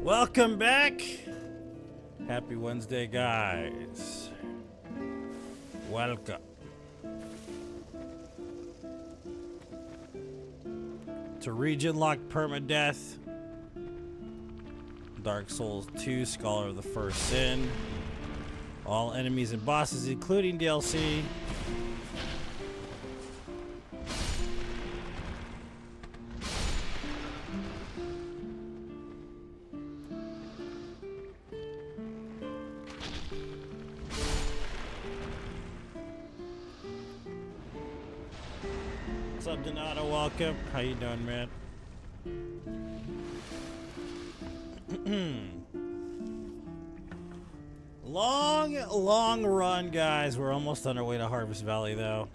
Welcome back. Happy Wednesday, guys. Welcome to Region Lock Permadeath, Dark Souls 2, Scholar of the First Sin. All enemies and bosses, including DLC. What's up, Donato? Welcome. How you doing, man? Long run, guys. We're almost on our way to Harvest Valley, though.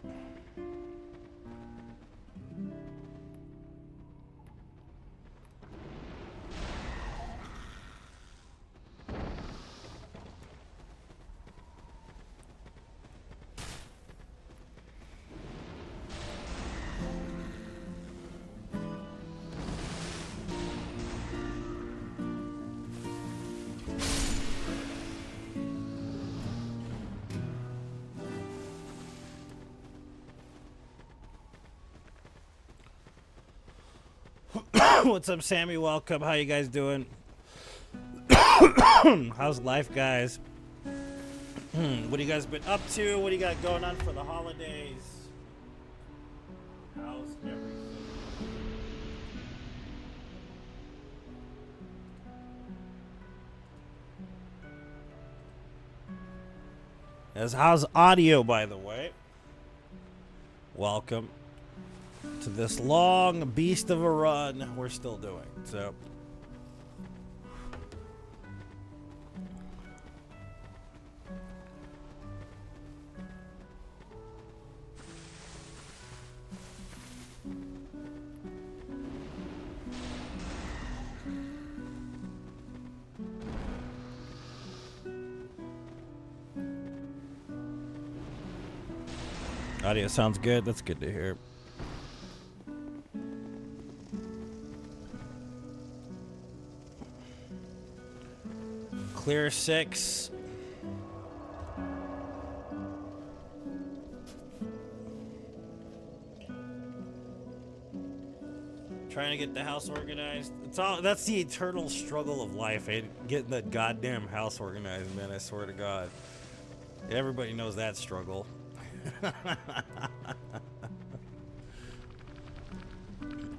What's up, Sammy? Welcome. How you guys doing? How's life, guys? What have you guys been up to? What do you got going on for the holidays? How's everything? How's audio, by the way? Welcome to this long beast of a run we're still doing. So audio sounds good. That's good to hear. Clear 6. Trying to get the house organized. That's the eternal struggle of life, eh? Getting that goddamn house organized, man. I swear to God. Everybody knows that struggle.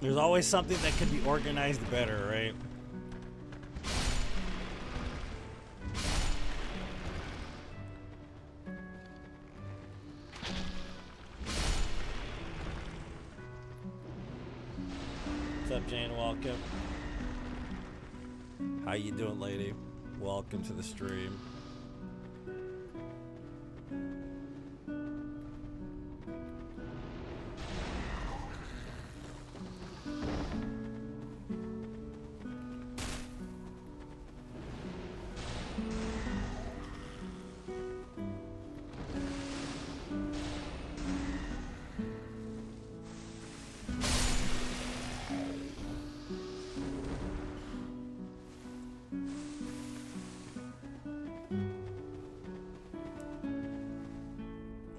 There's always something that could be organized better, right? What's up, Jane? Welcome. How you doing, lady? Welcome to the stream.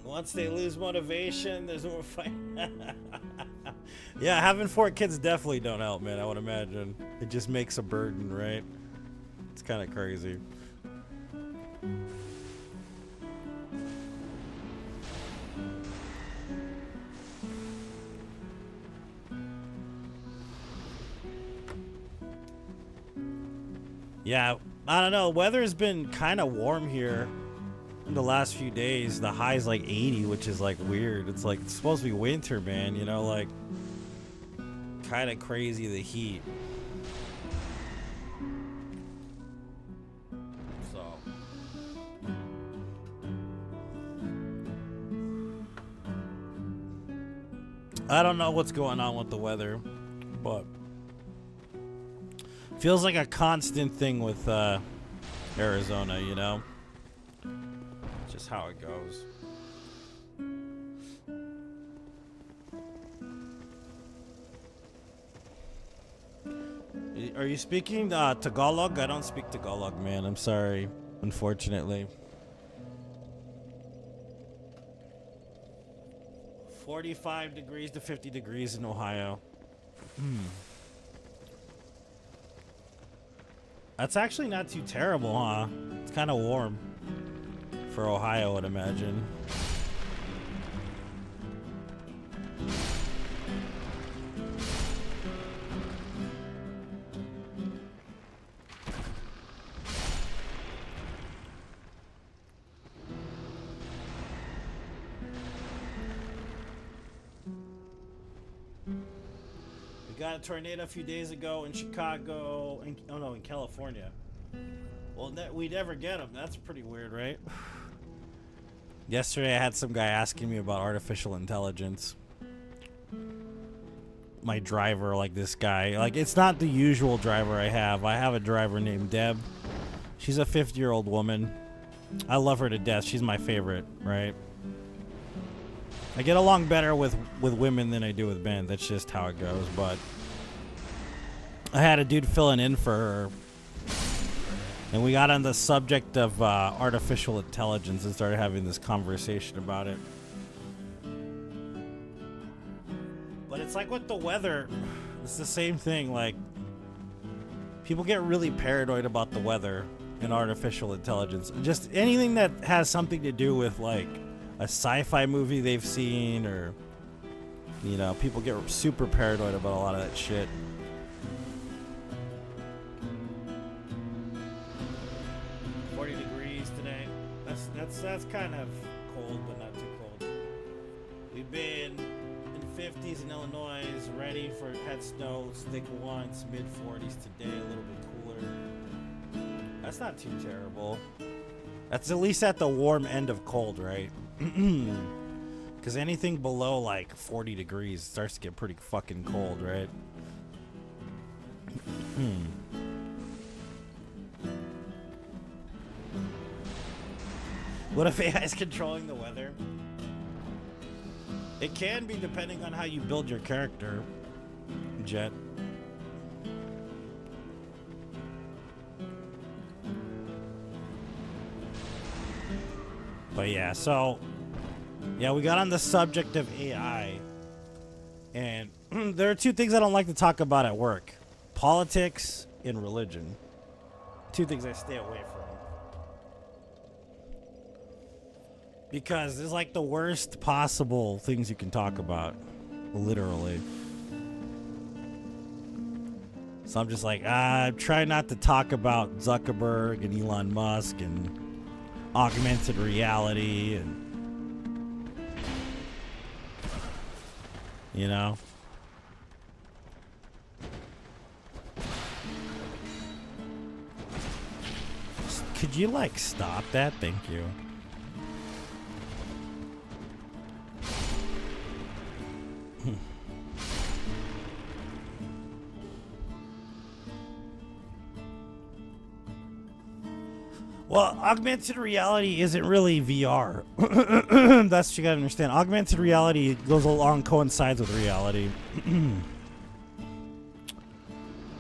Once they lose motivation, there's more fight. Yeah, having 4 kids definitely don't help, man. I would imagine it just makes a burden, right? It's kind of crazy. Yeah, I don't know. Weather's been kind of warm here in the last few days. The high's like 80, which is like weird. It's like it's supposed to be winter, man, you know, like kind of crazy, the heat. So I don't know what's going on with the weather, but feels like a constant thing with Arizona, you know? Just how it goes. Are you speaking Tagalog? I don't speak Tagalog, man. I'm sorry. Unfortunately. 45 degrees to 50 degrees in Ohio. That's actually not too terrible, huh? It's kind of warm for Ohio, I'd imagine. Got a tornado a few days ago in Chicago, in California. Well, we never get them. That's pretty weird, right? Yesterday I had some guy asking me about artificial intelligence. My driver, like this guy, like it's not the usual driver I have. I have a driver named Deb. She's a 50-year-old woman. I love her to death. She's my favorite, right? I get along better with women than I do with men. That's just how it goes. But I had a dude filling in for her, and we got on the subject of artificial intelligence and started having this conversation about it. But it's like with the weather, it's the same thing. Like, people get really paranoid about the weather and artificial intelligence. Just anything that has something to do with like a sci-fi movie they've seen, or people get super paranoid about a lot of that shit. That's kind of cold, but not too cold. We've been in 50s in Illinois, ready for had snow, thick once, mid 40s today, a little bit cooler. That's not too terrible. That's at least at the warm end of cold, right? Because anything below like 40 degrees starts to get pretty fucking cold, right? What if AI is controlling the weather? It can be, depending on how you build your character, Jet. But yeah, so we got on the subject of AI, and there are two things I don't like to talk about at work: politics and religion. Two things I stay away from. Because it's like the worst possible things you can talk about, literally. So I'm just like, try not to talk about Zuckerberg and Elon Musk and augmented reality and, Could you like stop that? Thank you. Well, augmented reality isn't really VR. That's what you gotta understand. Augmented reality coincides with reality.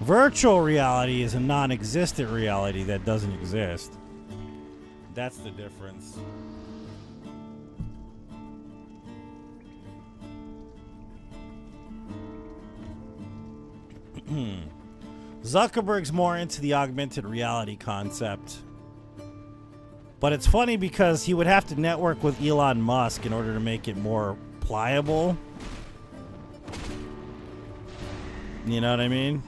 Virtual reality is a non-existent reality that doesn't exist. That's the difference. Zuckerberg's more into the augmented reality concept. But it's funny because he would have to network with Elon Musk in order to make it more pliable. You know what I mean?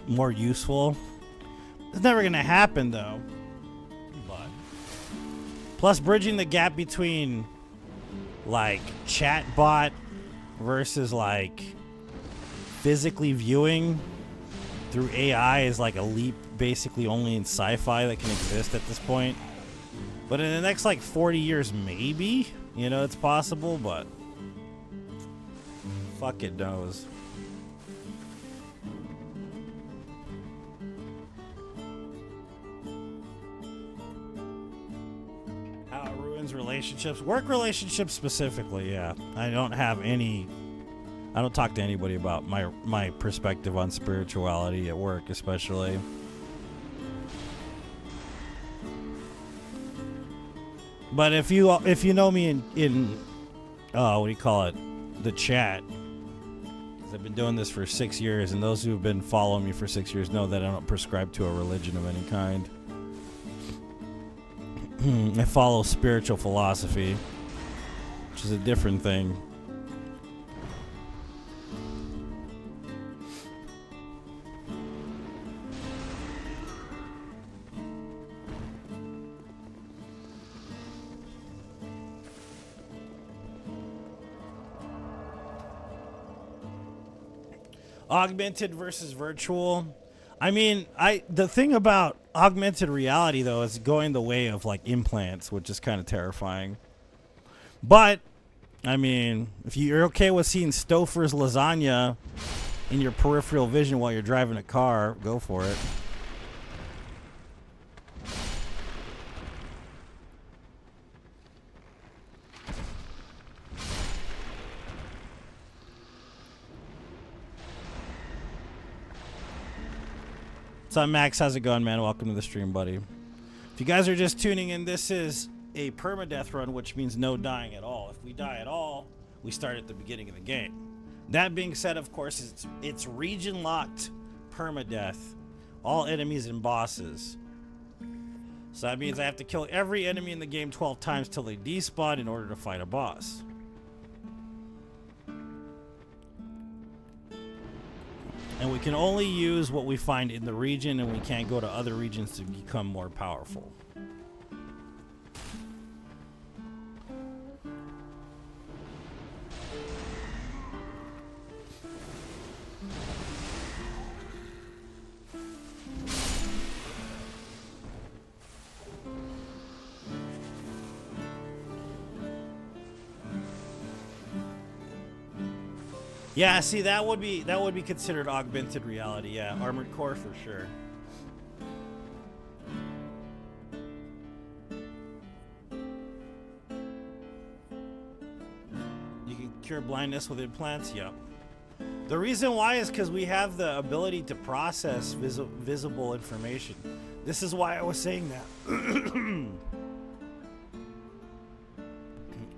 More useful. It's never going to happen, though. But plus, bridging the gap between, like, chatbot versus, like, physically viewing through AI is like a leap basically only in sci-fi that can exist at this point. But in the next like 40 years, maybe, it's possible, but fuck it knows. How it ruins relationships, work relationships specifically. Yeah, I I don't talk to anybody about my perspective on spirituality at work, especially. But if you know me in what do you call it, the chat, because I've been doing this for 6 years, and those who have been following me for 6 years know that I don't prescribe to a religion of any kind. I follow spiritual philosophy, which is a different thing. Augmented versus virtual. I mean, the thing about augmented reality though is going the way of like implants, which is kind of terrifying. But I mean, if you're okay with seeing Stouffer's lasagna in your peripheral vision while you're driving a car, go for it. What's up, Max? How's it going, man? Welcome to the stream, buddy. If you guys are just tuning in, this is a permadeath run, which means no dying at all. If we die at all, we start at the beginning of the game. That being said, of course, it's region locked permadeath, all enemies and bosses. So that means I have to kill every enemy in the game 12 times till they despawn in order to fight a boss. And we can only use what we find in the region, and we can't go to other regions to become more powerful. Yeah, see, that would be considered augmented reality. Yeah, Armored Core for sure. You can cure blindness with implants. Yep. The reason why is because we have the ability to process visible information. This is why I was saying that.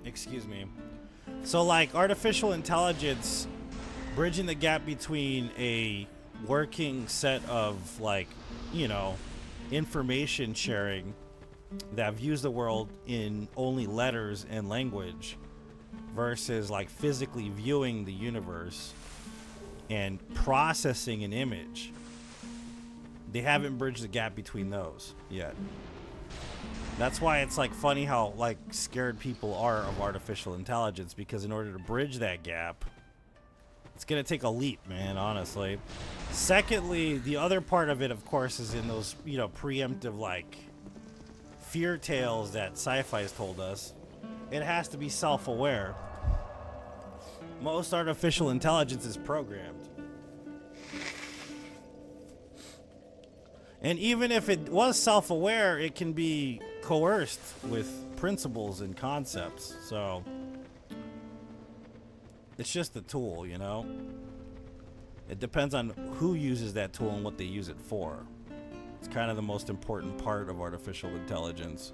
Excuse me. So, like, artificial intelligence, bridging the gap between a working set of, like, you know, information sharing that views the world in only letters and language versus, like, physically viewing the universe and processing an image. They haven't bridged the gap between those yet. That's why it's like funny how like scared people are of artificial intelligence, because in order to bridge that gap, it's gonna take a leap, man, honestly. Secondly, the other part of it, of course, is in those, you know, preemptive like fear tales that sci-fi has told us. It has to be self-aware. Most artificial intelligence is programmed. And even if it was self-aware, it can be coerced with principles and concepts. So it's just a tool, you know? It depends on who uses that tool and what they use it for. It's kind of the most important part of artificial intelligence.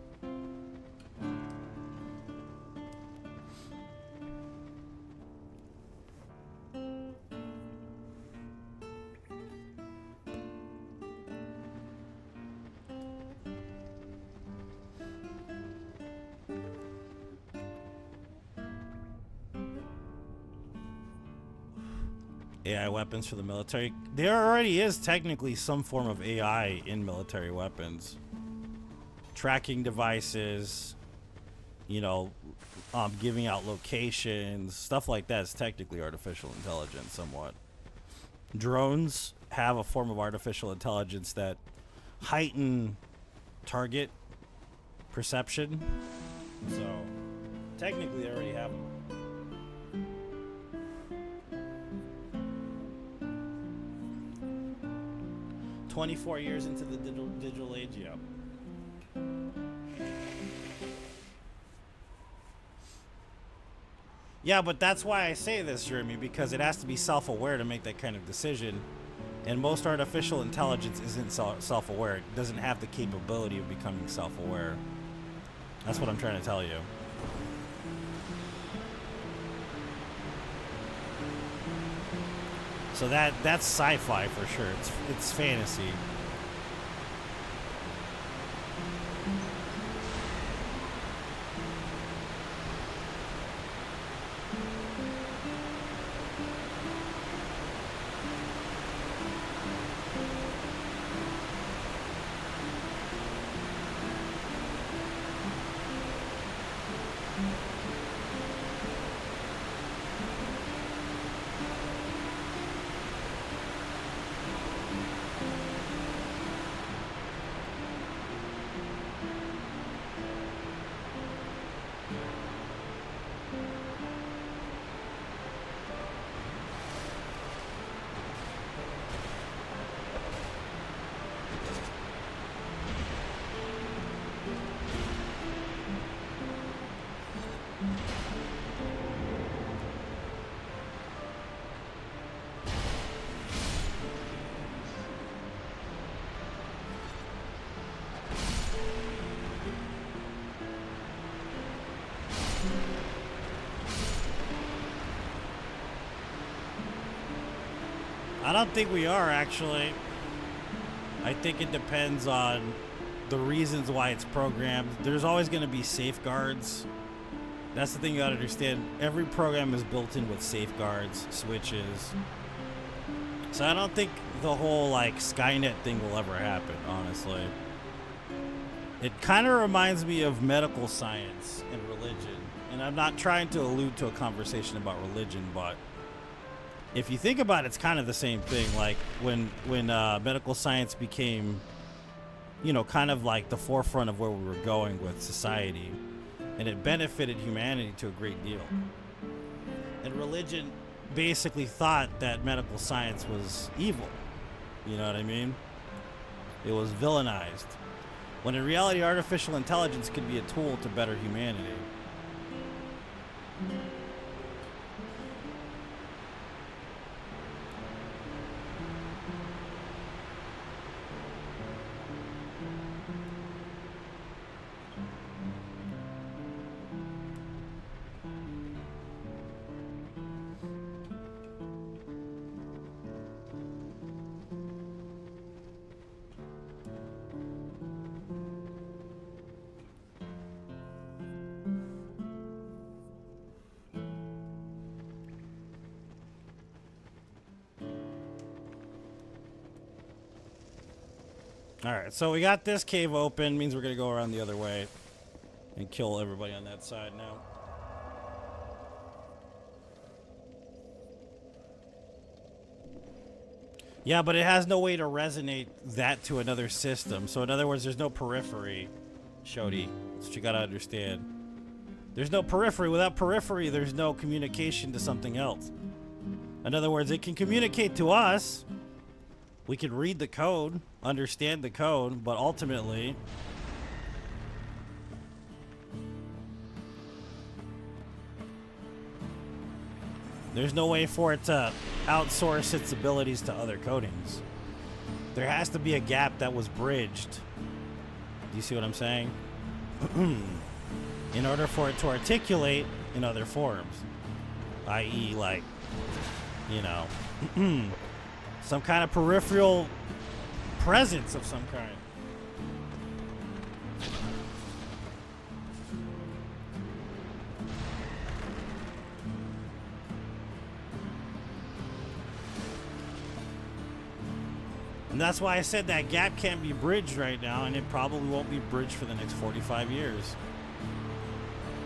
AI weapons for the military. There already is technically some form of AI in military weapons. Tracking devices, you know, giving out locations, stuff like that is technically artificial intelligence somewhat. Drones have a form of artificial intelligence that heighten target perception. So technically they already have them. 24 years into the digital age, yeah. Yeah, but that's why I say this, Jeremy, because it has to be self-aware to make that kind of decision. And most artificial intelligence isn't self-aware. It doesn't have the capability of becoming self-aware. That's what I'm trying to tell you. So that's sci-fi for sure. It's fantasy. I don't think we are, actually. I think it depends on the reasons why it's programmed. There's always going to be safeguards. That's the thing you got to understand. Every program is built in with safeguards, switches. So I don't think the whole like Skynet thing will ever happen, honestly. It kind of reminds me of medical science and religion. And I'm not trying to allude to a conversation about religion, but if you think about it, it's kind of the same thing. Like when medical science became, you know, kind of like the forefront of where we were going with society, and it benefited humanity to a great deal. And religion basically thought that medical science was evil. You know what I mean? It was villainized. When in reality, artificial intelligence could be a tool to better humanity. Alright, so we got this cave open, means we're gonna go around the other way and kill everybody on that side now. Yeah, but it has no way to resonate that to another system. So in other words, there's no periphery, Shodi. That's what you gotta understand. There's no periphery. Without periphery, there's no communication to something else. In other words, it can communicate to us. We can read the code, understand the code, but ultimately there's no way for it to outsource its abilities to other codings. There has to be a gap that was bridged. Do you see what I'm saying? In order for it to articulate in other forms, i.e. like, you know, some kind of peripheral presence of some kind. And that's why I said that gap can't be bridged right now, and it probably won't be bridged for the next 45 years.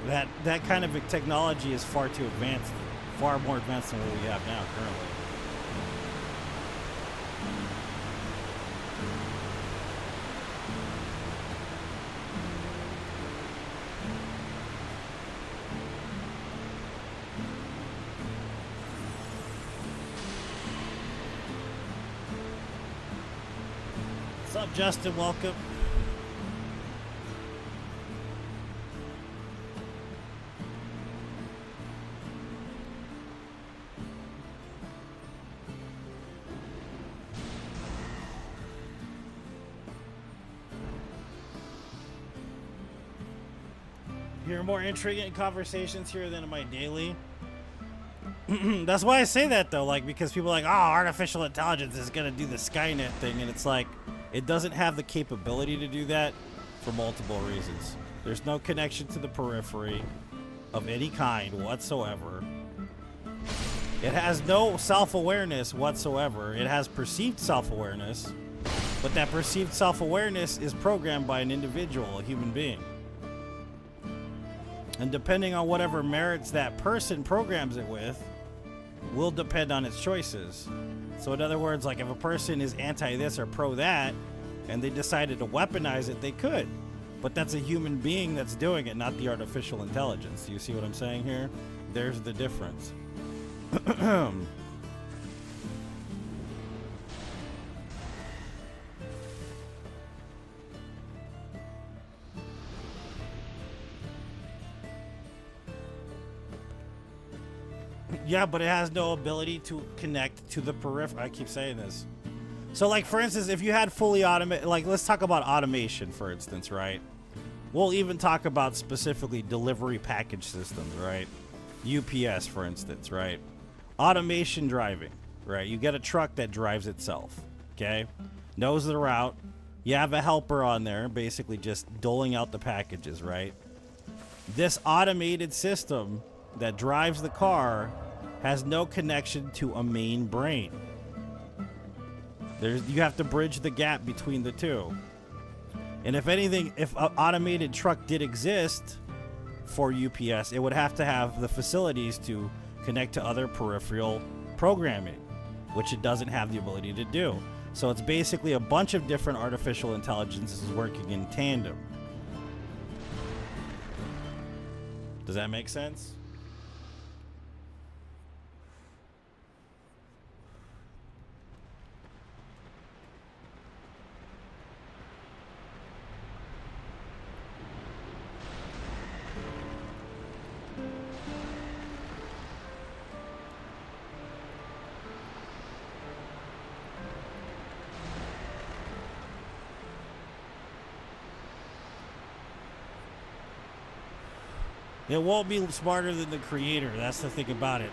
That kind of technology is far too advanced, far more advanced than what we have now currently. What's up, Justin? Welcome. Hear more intriguing conversations here than in my daily. That's why I say that though, like, because people are like, oh, artificial intelligence is gonna do the Skynet thing, and it's like, it doesn't have the capability to do that for multiple reasons. There's no connection to the periphery of any kind whatsoever. It has no self-awareness whatsoever. It has perceived self-awareness, but that perceived self-awareness is programmed by an individual, a human being. And depending on whatever merits that person programs it with, will depend on its choices. So in other words, like if a person is anti this or pro that, and they decided to weaponize it, they could. But that's a human being that's doing it, not the artificial intelligence. Do you see what I'm saying here? There's the difference. Yeah, but it has no ability to connect to the periphery. I keep saying this. So, like, for instance, if you had fully automated, like, let's talk about automation, for instance, right? We'll even talk about specifically delivery package systems, right? UPS, for instance, right? Automation driving, right? You get a truck that drives itself, okay? Knows the route. You have a helper on there, basically just doling out the packages, right? This automated system that drives the car has no connection to a main brain. You have to bridge the gap between the two. And if anything, if an automated truck did exist for UPS, it would have to have the facilities to connect to other peripheral programming, which it doesn't have the ability to do. So it's basically a bunch of different artificial intelligences working in tandem. Does that make sense? It won't be smarter than the creator. That's the thing about it.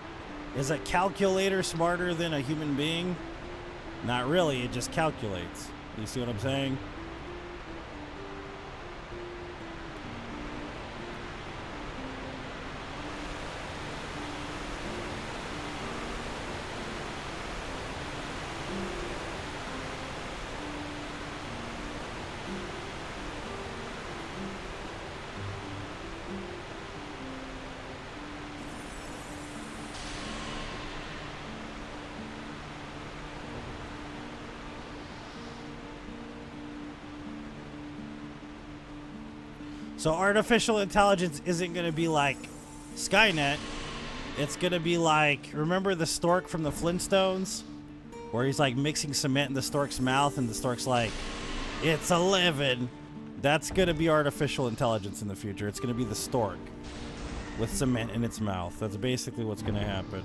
Is a calculator smarter than a human being? Not really. It just calculates. You see what I'm saying? So artificial intelligence isn't going to be like Skynet. It's going to be like, remember the stork from the Flintstones? Where he's like mixing cement in the stork's mouth and the stork's like, it's a living. That's going to be artificial intelligence in the future. It's going to be the stork with cement in its mouth. That's basically what's going to happen.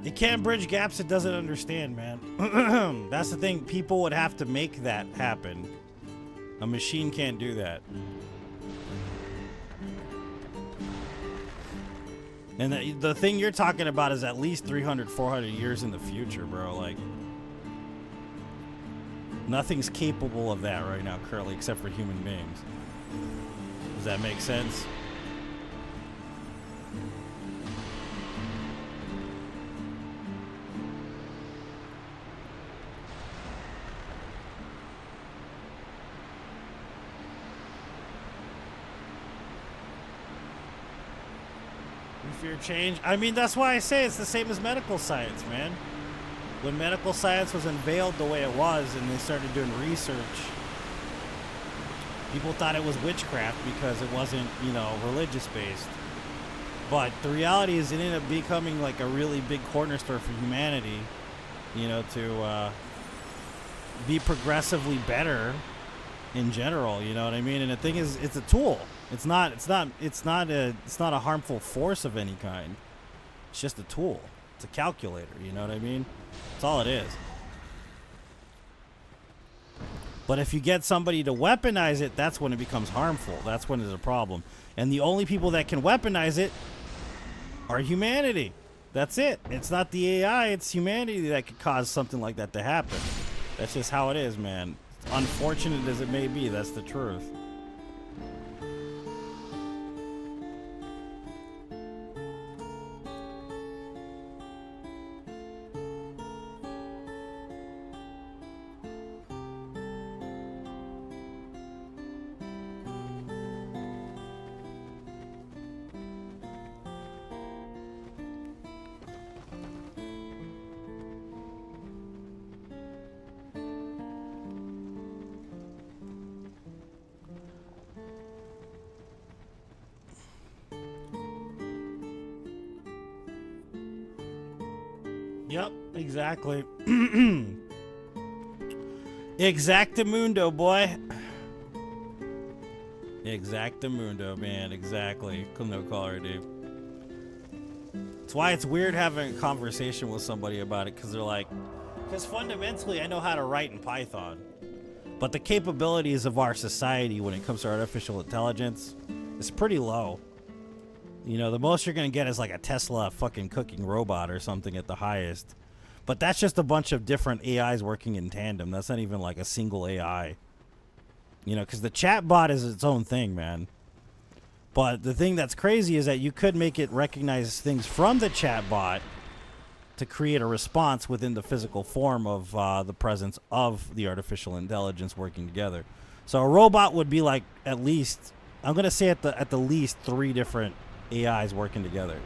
It can't bridge gaps it doesn't understand, man. That's the thing. People would have to make that happen. A machine can't do that. And the thing you're talking about is at least 300, 400 years in the future, bro. Like, nothing's capable of that right now currently except for human beings. Does that make sense? Fear change. I mean, that's why I say it's the same as medical science, man. When medical science was unveiled the way it was and they started doing research, people thought it was witchcraft because it wasn't, you know, religious based. But the reality is it ended up becoming like a really big cornerstone for humanity, you know, to be progressively better in general, you know what I mean? And the thing is, it's a tool. It's not a harmful force of any kind. It's just a tool. It's a calculator, you know what I mean? That's all it is. But if you get somebody to weaponize it, that's when it becomes harmful. That's when there's a problem. And the only people that can weaponize it are humanity. That's it. It's not the AI, it's humanity that could cause something like that to happen. That's just how it is, man. Unfortunate as it may be, that's the truth. Yep, exactly. Exactamundo, boy. Exactamundo, man, exactly. No caller, dude. That's why it's weird having a conversation with somebody about it, because they're like, because fundamentally I know how to write in Python, but the capabilities of our society when it comes to artificial intelligence is pretty low. You know, the most you're going to get is like a Tesla fucking cooking robot or something at the highest. But that's just a bunch of different AIs working in tandem. That's not even like a single AI. You know, because the chatbot is its own thing, man. But the thing that's crazy is that you could make it recognize things from the chatbot to create a response within the physical form of the presence of the artificial intelligence working together. So a robot would be like at least, I'm going to say at the least 3 different AIs working together.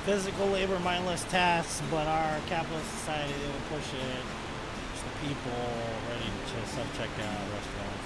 Physical labor, mindless tasks, but our capitalist society, they will push it. It's the people ready to self-checkout restaurants.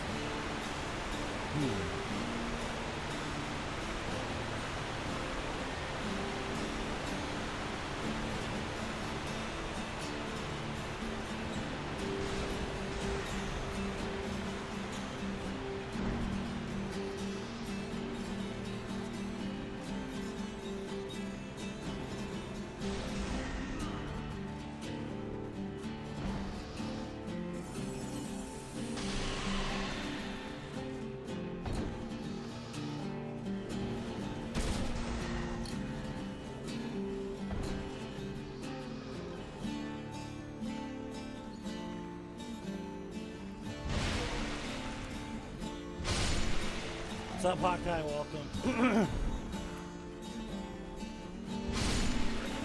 What's up, Hawkeye? Welcome.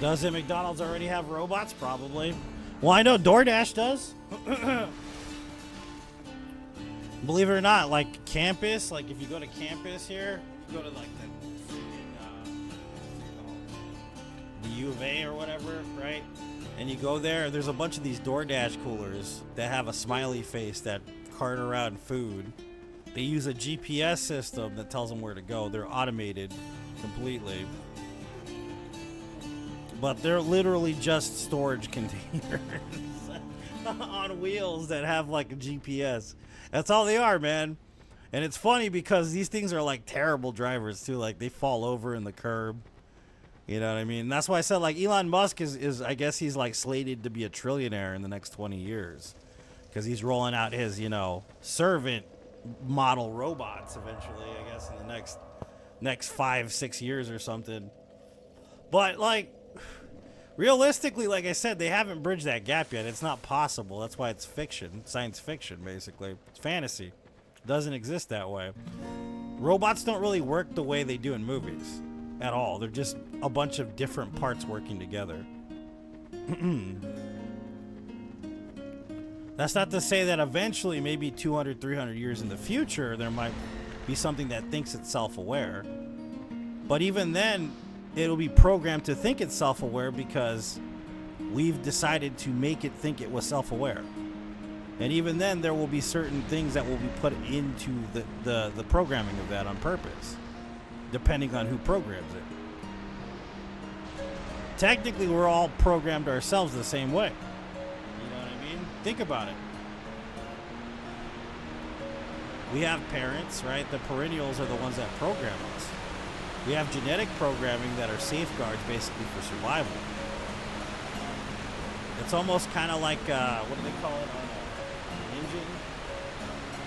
Doesn't McDonald's already have robots? Probably. Well, I know DoorDash does. Believe it or not, like campus, like if you go to campus here, you go to like the U of A or whatever, right? And you go there, there's a bunch of these DoorDash coolers that have a smiley face that cart around food. They use a GPS system that tells them where to go. They're automated completely. But they're literally just storage containers on wheels that have like a GPS. That's all they are, man. And it's funny because these things are like terrible drivers too. Like they fall over in the curb. You know what I mean? That's why I said like Elon Musk is I guess he's like slated to be a trillionaire in the next 20 years because he's rolling out his, servant model robots eventually, I guess in the next 5-6 years or something. But like realistically, like I said, they haven't bridged that gap yet. It's not possible. That's why it's fiction, science fiction basically. It's fantasy. It doesn't exist that way. Robots don't really work the way they do in movies at all. They're just a bunch of different parts working together. That's not to say that eventually, maybe 200, 300 years in the future, there might be something that thinks it's self-aware. But even then, it'll be programmed to think it's self-aware because we've decided to make it think it was self-aware. And even then, there will be certain things that will be put into the programming of that on purpose, depending on who programs it. Technically, we're all programmed ourselves the same way. You know what I mean? Think about it. We have parents, right? The perennials are the ones that program us. We have genetic programming that are safeguards basically for survival. It's almost kind of like, what do they call it on an engine?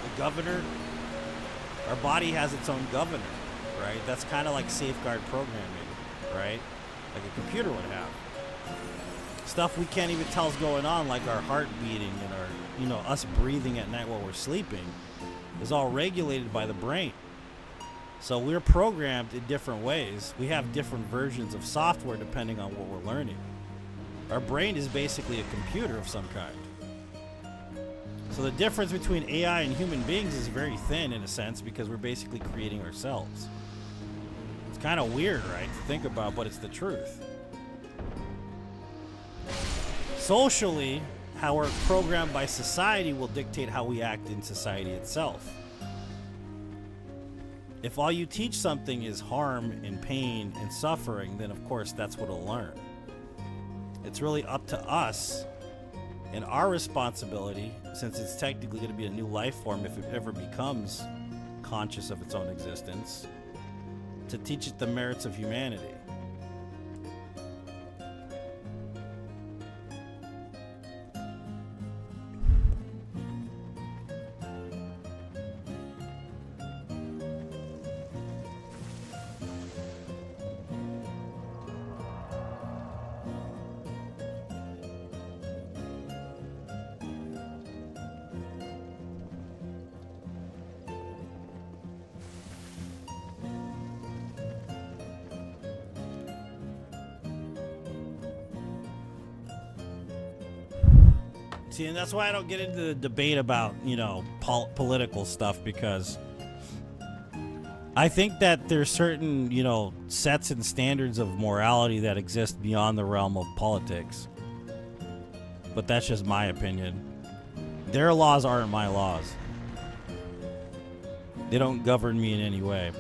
The governor. Our body has its own governor, right? That's kind of like safeguard programming, right? Like a computer would have. Stuff we can't even tell is going on, like our heart beating and our, us breathing at night while we're sleeping, is all regulated by the brain. So we're programmed in different ways. We have different versions of software depending on what we're learning. Our brain is basically a computer of some kind. So the difference between AI and human beings is very thin in a sense because we're basically creating ourselves. It's kind of weird, right, to think about, but it's the truth. Socially, how we're programmed by society will dictate how we act in society itself. If all you teach something is harm and pain and suffering, then of course that's what it'll learn. It's really up to us and our responsibility, since it's technically going to be a new life form if it ever becomes conscious of its own existence, to teach it the merits of humanity. See, and that's why I don't get into the debate about, political stuff, because I think that there's certain, sets and standards of morality that exist beyond the realm of politics. But that's just my opinion. Their laws aren't my laws. They don't govern me in any way.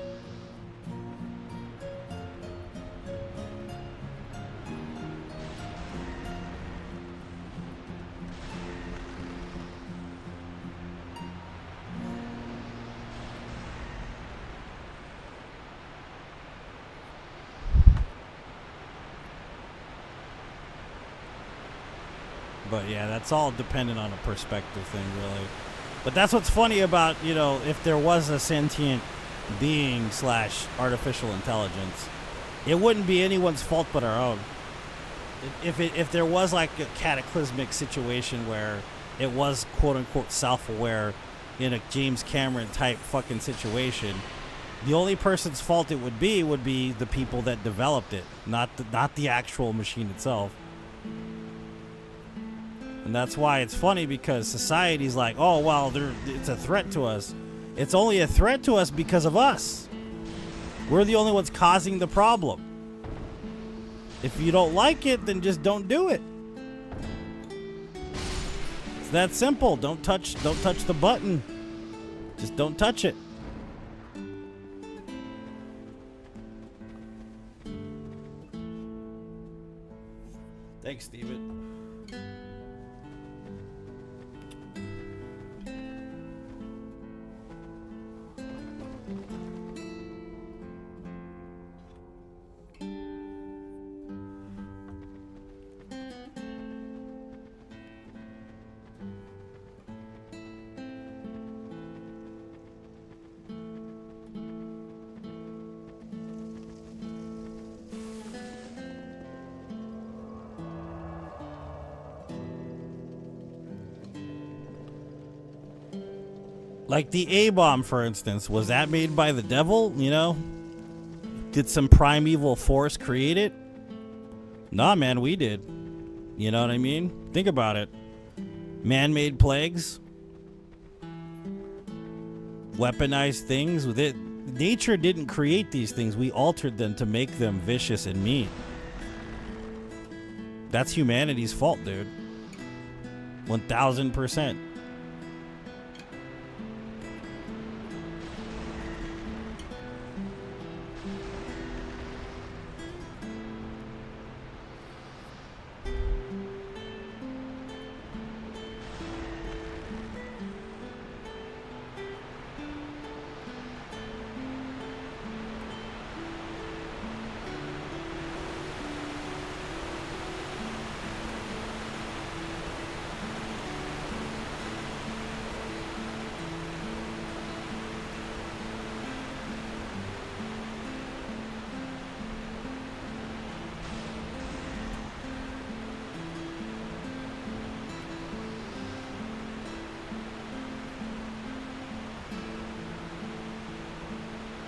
But yeah, that's all dependent on a perspective thing, really. But that's what's funny about, if there was a sentient being / artificial intelligence, it wouldn't be anyone's fault but our own. If there was like a cataclysmic situation where it was quote unquote self-aware in a James Cameron type fucking situation, the only person's fault it would be the people that developed it, not the actual machine itself. And that's why it's funny, because society's like, oh, well, it's a threat to us. It's only a threat to us because of us. We're the only ones causing the problem. If you don't like it, then just don't do it. It's that simple. Don't touch the button. Just don't touch it. Thanks, Steven. Like the A-bomb, for instance, was that made by the devil, you know? Did some primeval force create it? Nah, man, we did. You know what I mean? Think about it. Man-made plagues, weaponized things with it. Nature didn't create these things. We altered them to make them vicious and mean. That's humanity's fault, dude. 1000%.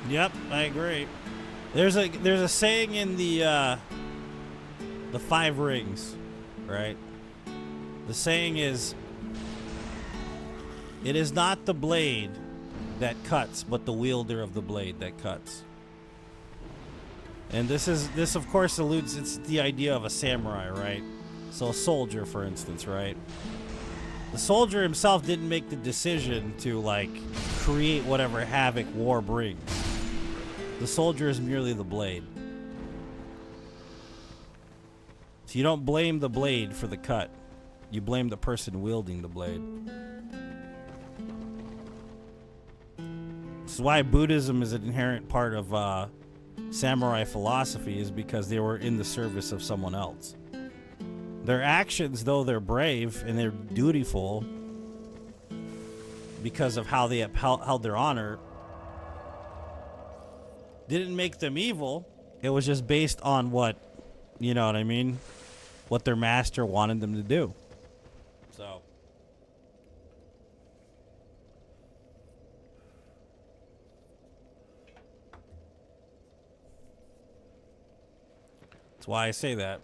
Yep, I agree. There's a saying in the Five Rings, right? The saying is, it is not the blade that cuts, but the wielder of the blade that cuts. And this of course alludes, it's the idea of a samurai, right? So a soldier, for instance, right? The soldier himself didn't make the decision to like create whatever havoc war brings. The soldier is merely the blade. So you don't blame the blade for the cut. You blame the person wielding the blade. This is why Buddhism is an inherent part of samurai philosophy, is because they were in the service of someone else. Their actions, though they're brave and they're dutiful because of how they upheld their honor, didn't make them evil. It was just based on what, you know what I mean, what their master wanted them to do. So that's why I say that.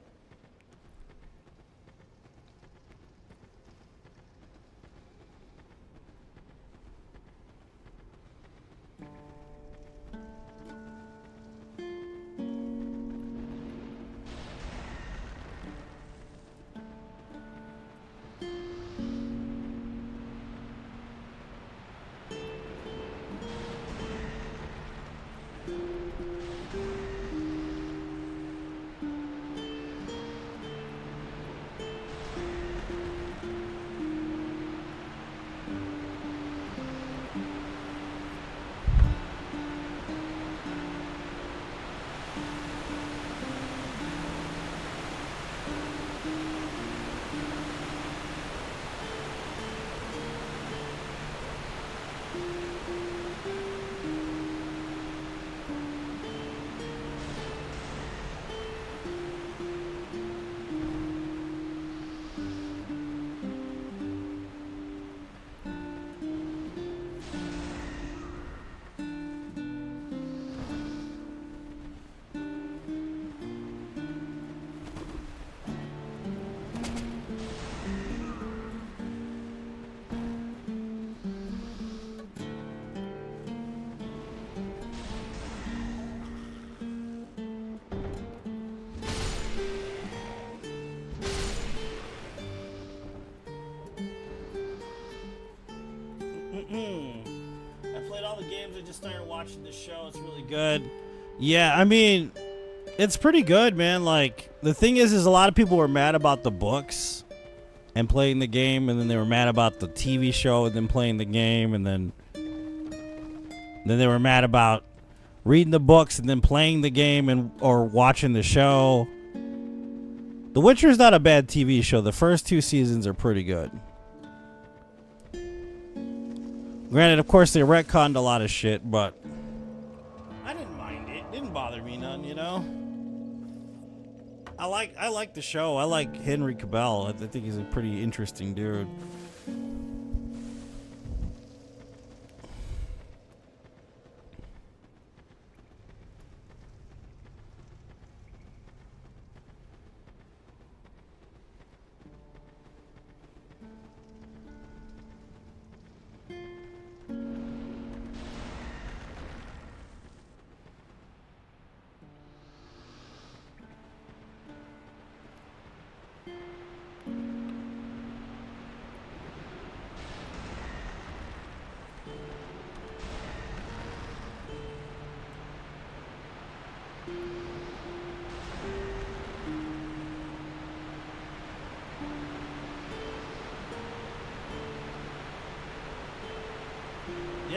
I played all the games. I just started watching the show. It's really good. Yeah, I mean, it's pretty good, man. Like, the thing is a lot of people were mad about the books and playing the game, and then they were mad about the TV show and then playing the game, and then they were mad about reading the books and then playing the game and or watching the show. The Witcher is not a bad TV show. The first 2 seasons are pretty good. Granted, of course, they retconned a lot of shit, but I didn't mind it. It didn't bother me none, you know? I like the show. I like Henry Cavill. I think he's a pretty interesting dude.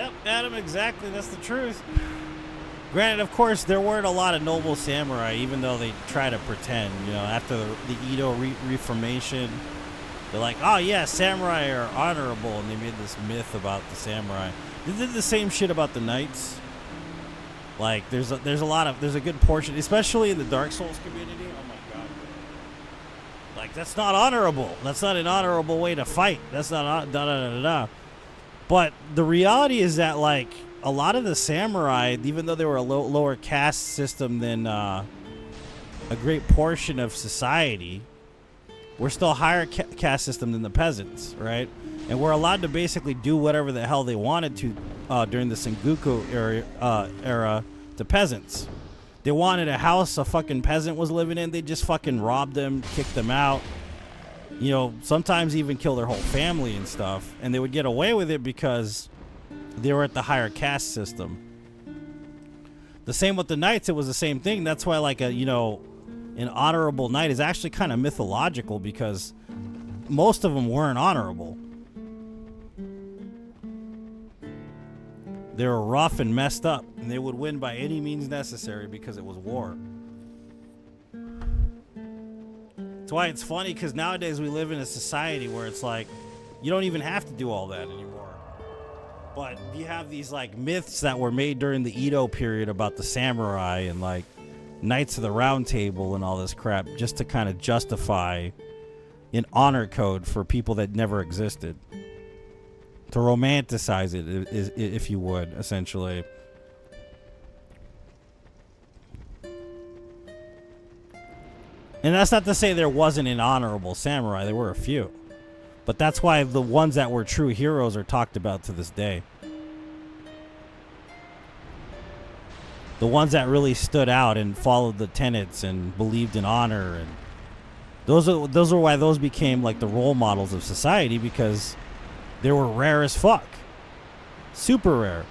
Yep, Adam, exactly. That's the truth. Granted, of course, there weren't a lot of noble samurai, even though they try to pretend. You know, after the Edo Reformation, they're like, oh yeah, samurai are honorable, and they made this myth about the samurai. They did the same shit about the knights. Like, there's a good portion, especially in the Dark Souls community. Oh my god, like that's not honorable. That's not an honorable way to fight. That's not da da da da. But the reality is that, like, a lot of the samurai, even though they were a lower caste system than a great portion of society, were still a higher caste system than the peasants, right? And were allowed to basically do whatever the hell they wanted to during the Sengoku era to peasants. They wanted a house a fucking peasant was living in, they just fucking robbed them, kicked them out. You know, sometimes even kill their whole family and stuff. And they would get away with it because they were at the higher caste system. The same with the knights, it was the same thing. That's why, like, an honorable knight is actually kind of mythological, because most of them weren't honorable. They were rough and messed up, and they would win by any means necessary because it was war. That's why it's funny, because nowadays we live in a society where it's like, you don't even have to do all that anymore. But you have these, like, myths that were made during the Edo period about the samurai and, like, Knights of the Round Table and all this crap, just to kind of justify an honor code for people that never existed. To romanticize it, if you would, essentially. And that's not to say there wasn't an honorable samurai. There were a few. But that's why the ones that were true heroes are talked about to this day. The ones that really stood out and followed the tenets and believed in honor, and those are why those became like the role models of society, because they were rare as fuck. Super rare.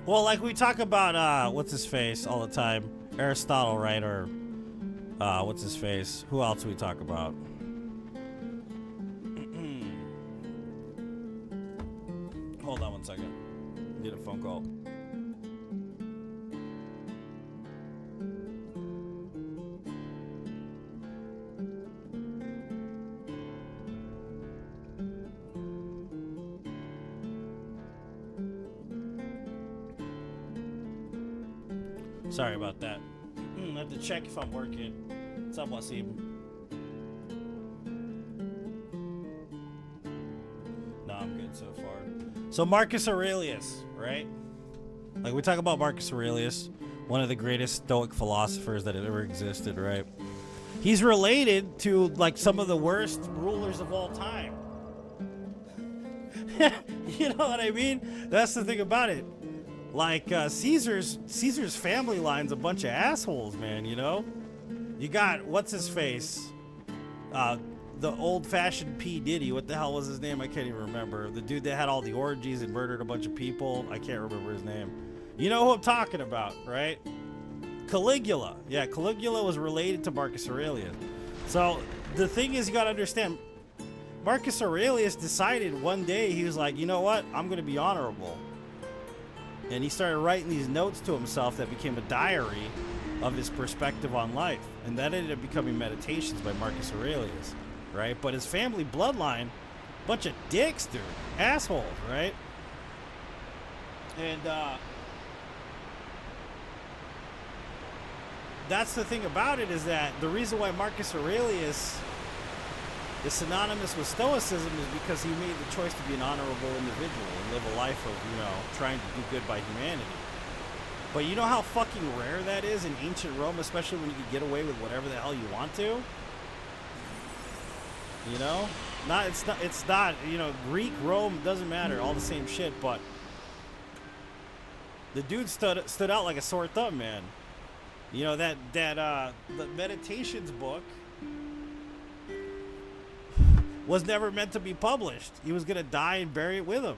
Well, like we talk about, what's his face all the time, Aristotle, right? Or, what's his face? Who else do we talk about? Hold on 1 second. Get a phone call. Sorry about that. I have to check if I'm working. What's up, Wasim? No, I'm good so far. So Marcus Aurelius, right? Like, we talk about Marcus Aurelius, one of the greatest Stoic philosophers that ever existed, right? He's related to, like, some of the worst rulers of all time. You know what I mean? That's the thing about it. Like, Caesar's family line's a bunch of assholes, man, you know? You got, what's his face? The old-fashioned P. Diddy. What the hell was his name? I can't even remember. The dude that had all the orgies and murdered a bunch of people. I can't remember his name. You know who I'm talking about, right? Caligula. Yeah, Caligula was related to Marcus Aurelius. So, the thing is, you gotta understand, Marcus Aurelius decided one day, he was like, you know what? I'm gonna be honorable. And he started writing these notes to himself that became a diary. of his perspective on life. And that ended up becoming Meditations by Marcus Aurelius, right? But his family bloodline, bunch of dicks, dude. Assholes, right? And that's the thing about it, is that the reason why Marcus Aurelius is synonymous with Stoicism is because he made the choice to be an honorable individual and live a life of, you know, trying to do good by humanity. But you know how fucking rare that is in ancient Rome, especially when you can get away with whatever the hell you want to? You know? It's not, you know, Greek, Rome, doesn't matter, all the same shit, but the dude stood out like a sore thumb, man. You know, the Meditations book was never meant to be published. He was gonna die and bury it with him.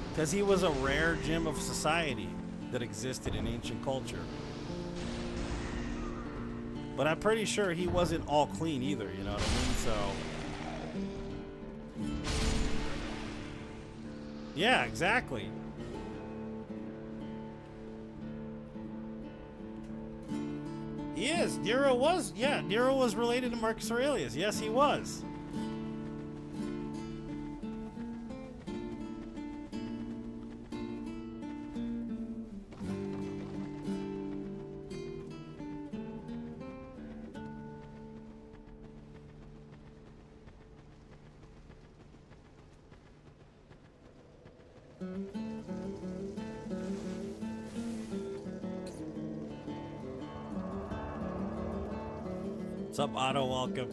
Because he was a rare gem of society that existed in ancient culture. But I'm pretty sure he wasn't all clean either, you know what I mean? So yeah, exactly. He is. Nero was related to Marcus Aurelius. Yes, he was. What's up, Otto? Welcome.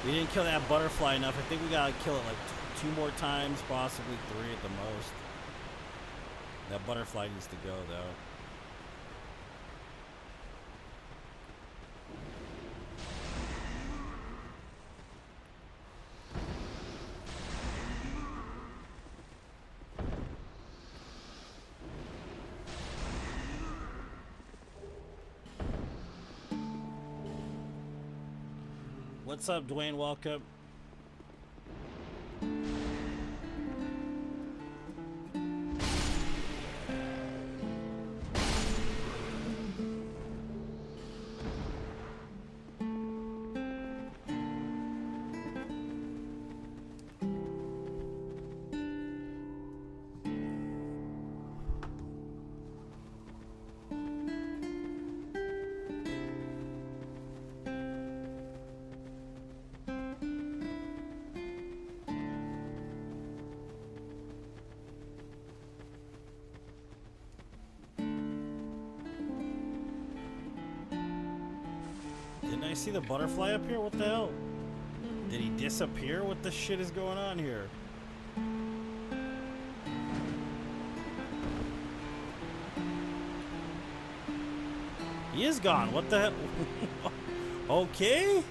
We didn't kill that butterfly enough. I think we gotta kill it like two more times, possibly 3 at the most. That butterfly needs to go, though. What's up, Dwayne? Welcome. I see the butterfly up here? What the hell? Did he disappear? What the shit is going on here? He is gone. What the hell? Okay.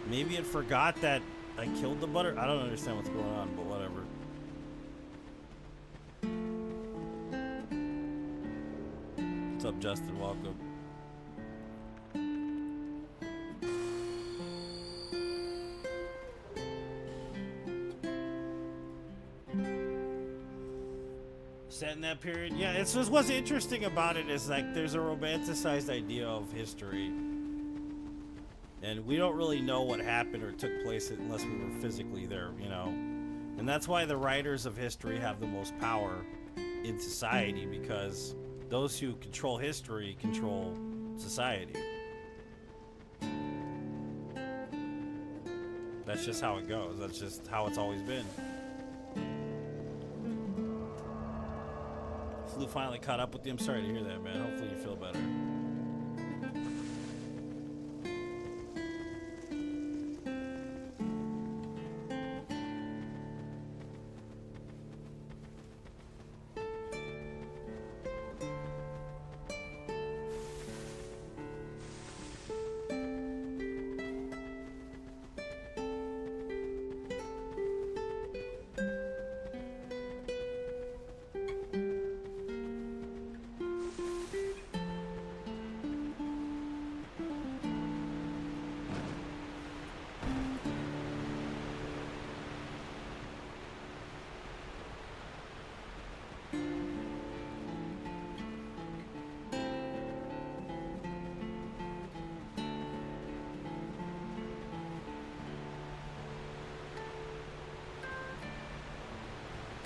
Maybe it forgot that I killed the butter. I don't understand what's going on, but whatever. What's up, Justin? Welcome. Set in that period. Yeah, it's just what's interesting about it is like there's a romanticized idea of history, and we don't really know what happened or took place unless we were physically there, you know. And that's why the writers of history have the most power in society, because those who control history control society. That's just how it goes. That's just how it's always been. Flu finally caught up with you. I'm sorry to hear that, man. Hopefully you feel better.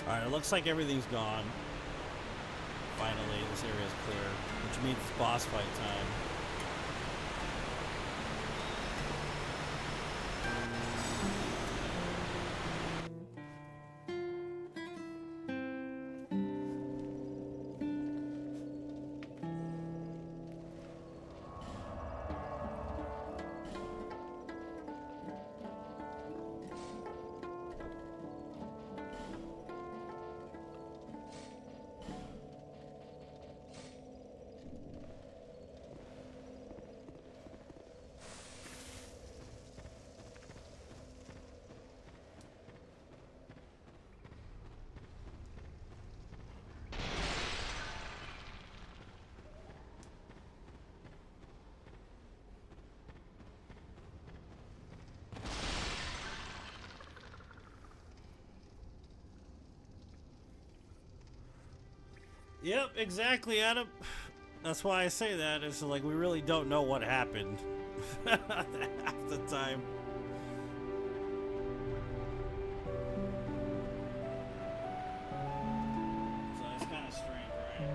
Alright, it looks like everything's gone. Finally, this area is clear, which means it's boss fight time. Yep, exactly, Adam. That's why I say that. It's like we really don't know what happened half the time. So it's kind of strange, right?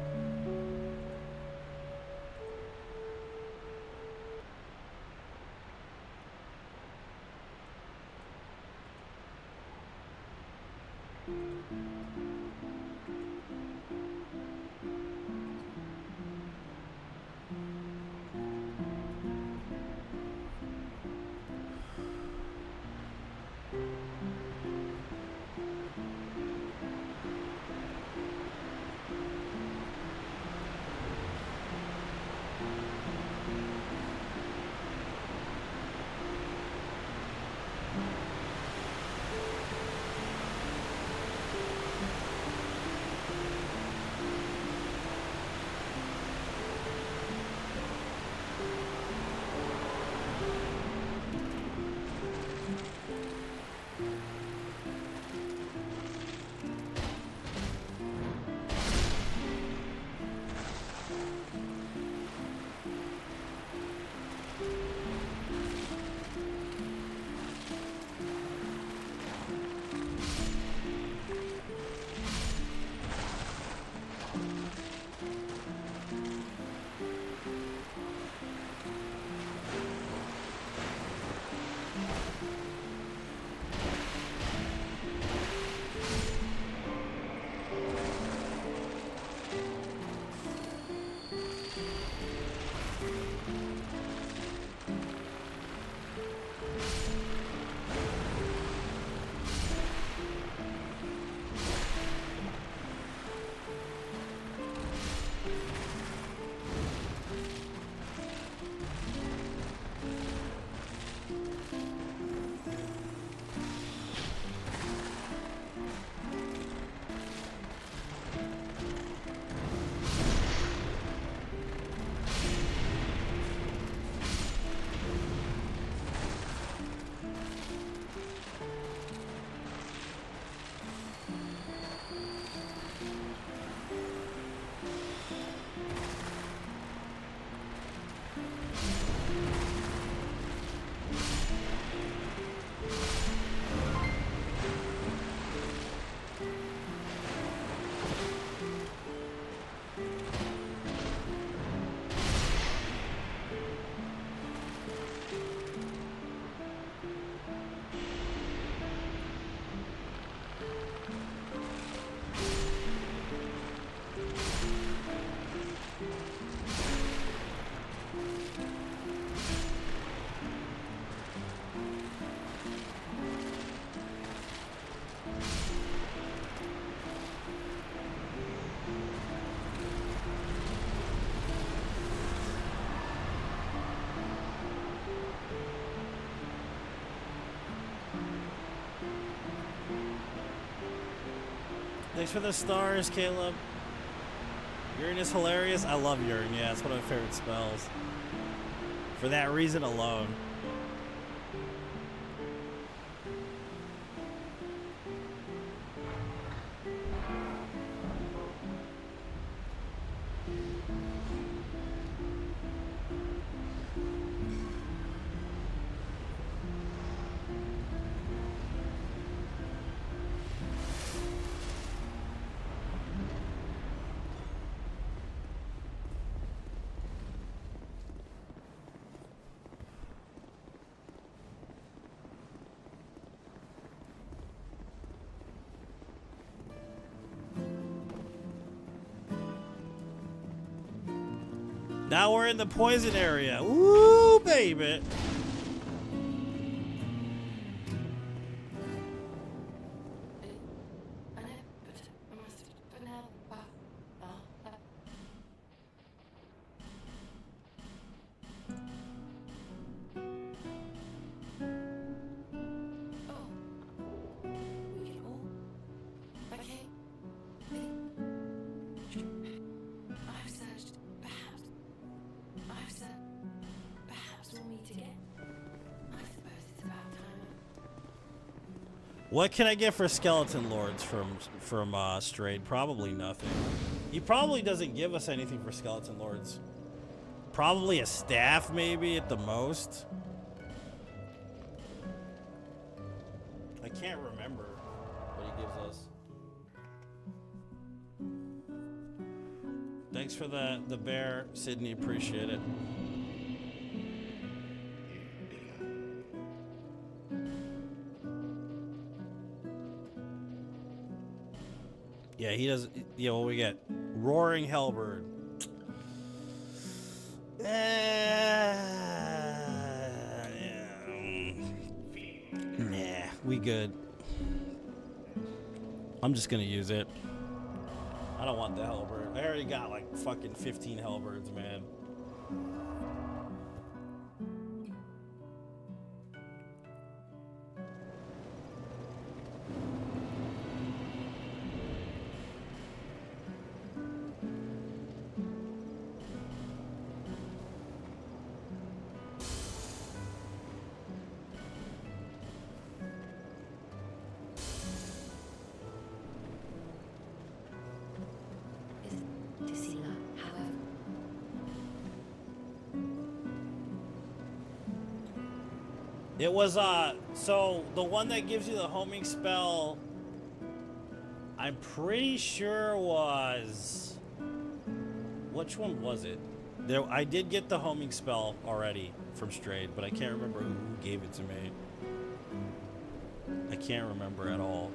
Thanks for the stars, Caleb. Urine is hilarious. I love urine. Yeah, it's one of my favorite spells. For that reason alone. Now we're in the poison area. Woo, baby. What can I get for Skeleton Lords from Strayed? Probably nothing. He probably doesn't give us anything for Skeleton Lords. Probably a staff, maybe, at the most. I can't remember what he gives us. Thanks for the bear, Sydney. Appreciate it. Yeah, he does. Yeah, what we get? Roaring Hellbird. Nah, we good. I'm just gonna use it. I don't want the Hellbird. I already got like fucking 15 Hellbirds, man. It was, so the one that gives you the homing spell, I'm pretty sure was, which one was it? There, I did get the homing spell already from Strayed, but I can't remember who gave it to me. I can't remember at all.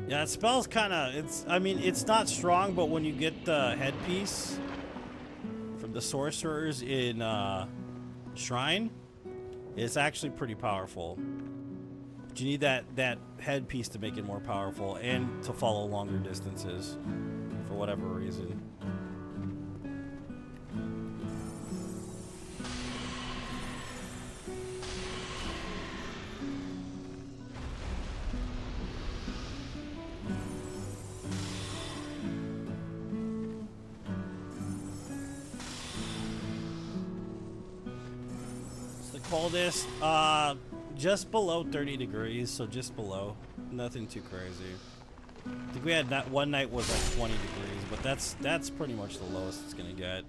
Yeah, it spell's kind of, I mean, it's not strong, but when you get the headpiece from the sorcerers in Shrine, it's actually pretty powerful. But you need that headpiece to make it more powerful and to follow longer distances for whatever reason. Coldest, just below 30 degrees, so just below. Nothing too crazy. I think we had one night was like 20 degrees, but that's pretty much the lowest it's gonna get.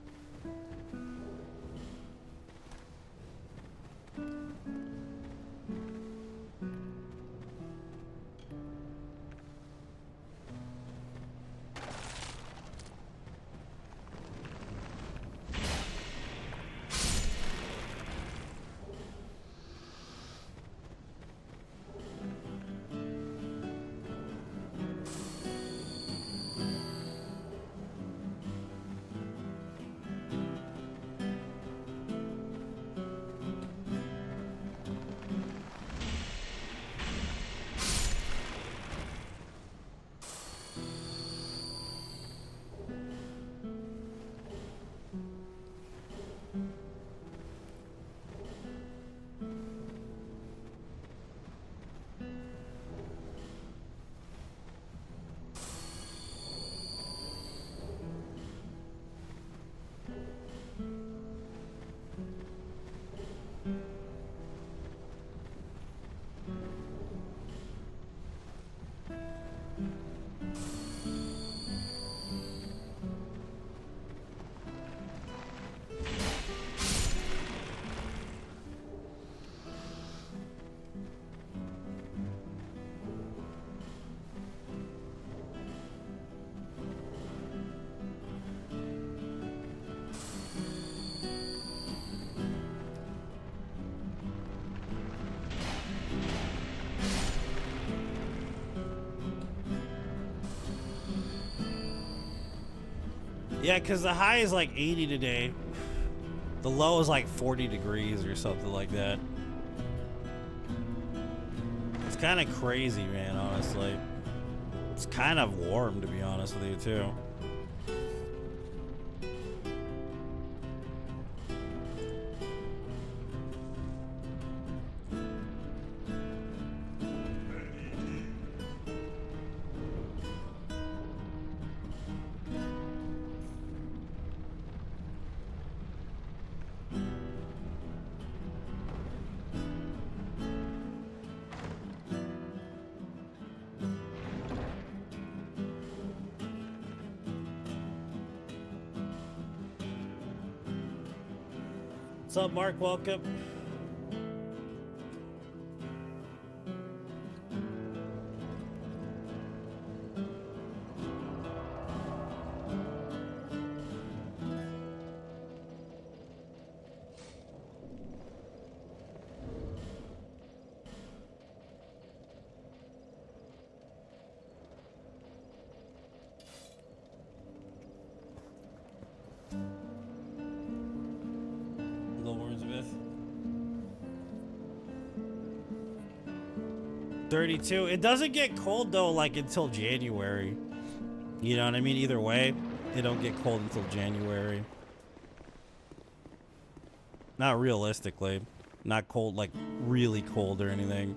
Yeah, because the high is like 80 today. The low is like 40 degrees or something like that. It's kind of crazy, man, honestly. It's kind of warm, to be honest with you, too. What's up, Mark? Welcome. Wordsmith. 32. It doesn't get cold though, like until January. You know what I mean? Either way, it don't get cold until January. Not realistically. Not cold, like really cold or anything.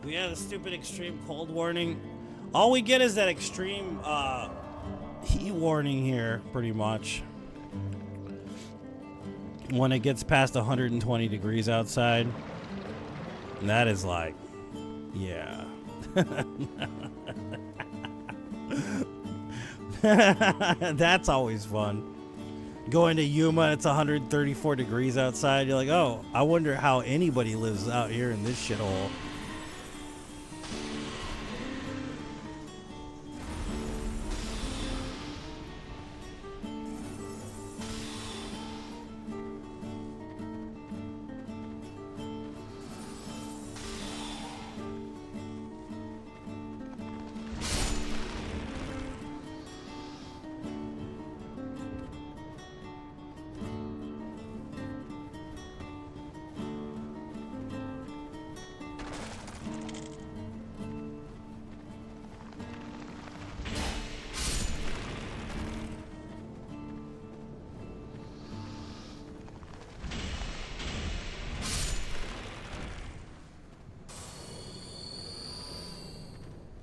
Yeah, the stupid extreme cold warning. All we get is that extreme heat warning here, pretty much. When it gets past 120 degrees outside. And that is like, yeah. That's always fun. Going to Yuma, it's 134 degrees outside. You're like, oh, I wonder how anybody lives out here in this shithole.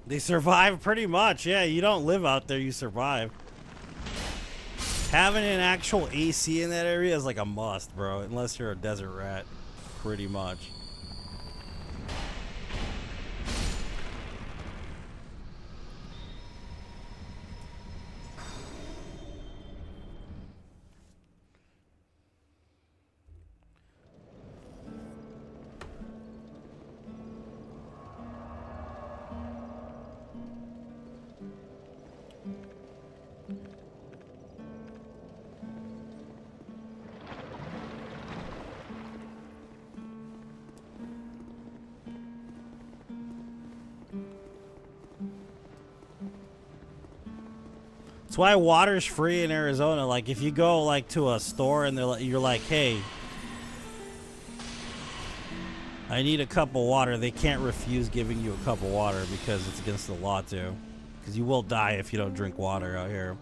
They survive pretty much. Yeah, you don't live out there, you survive. Having an actual AC in that area is like a must, bro. Unless you're a desert rat. Pretty much. That's why water's free in Arizona. Like, if you go, like, to a store and you're like, hey, I need a cup of water, they can't refuse giving you a cup of water because it's against the law to. Because you will die if you don't drink water out here.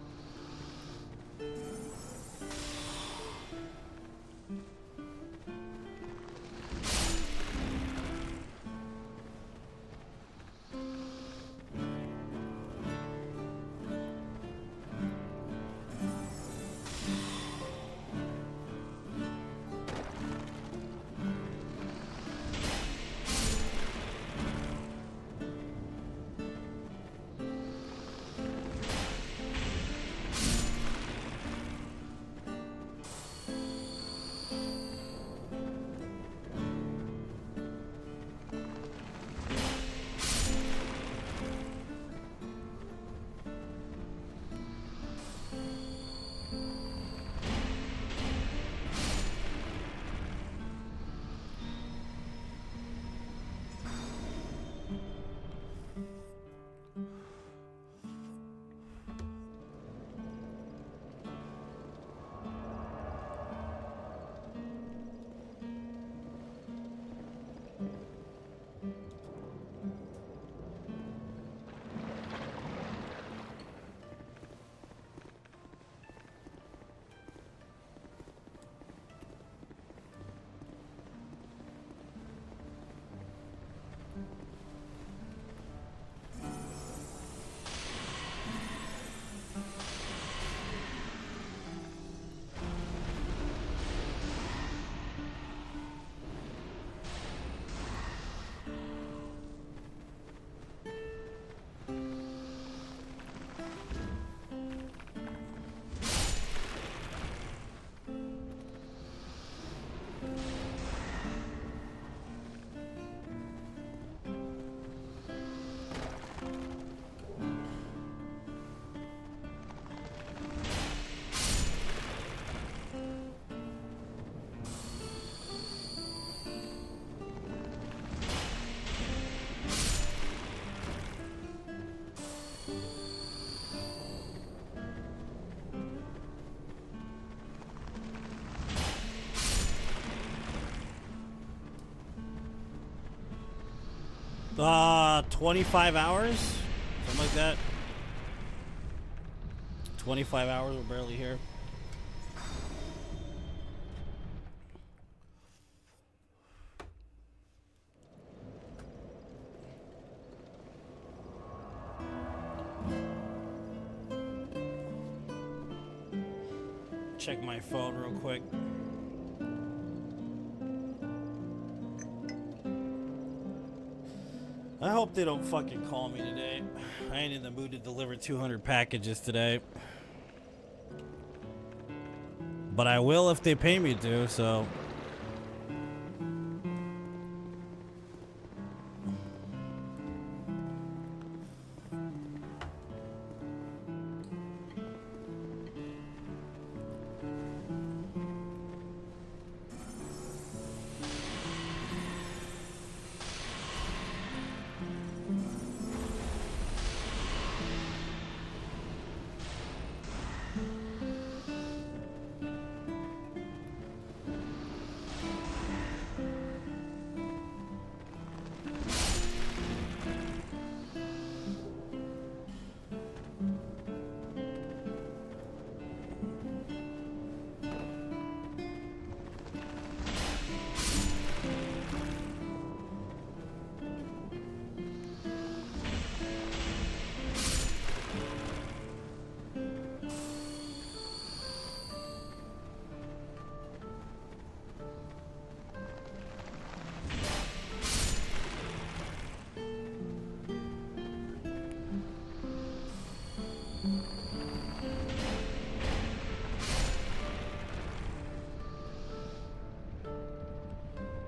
Uh, 25 hours? Something like that. 25 hours, we're barely here. Check my phone real quick. I hope they don't fucking call me today. I ain't in the mood to deliver 200 packages today. But I will if they pay me to, so...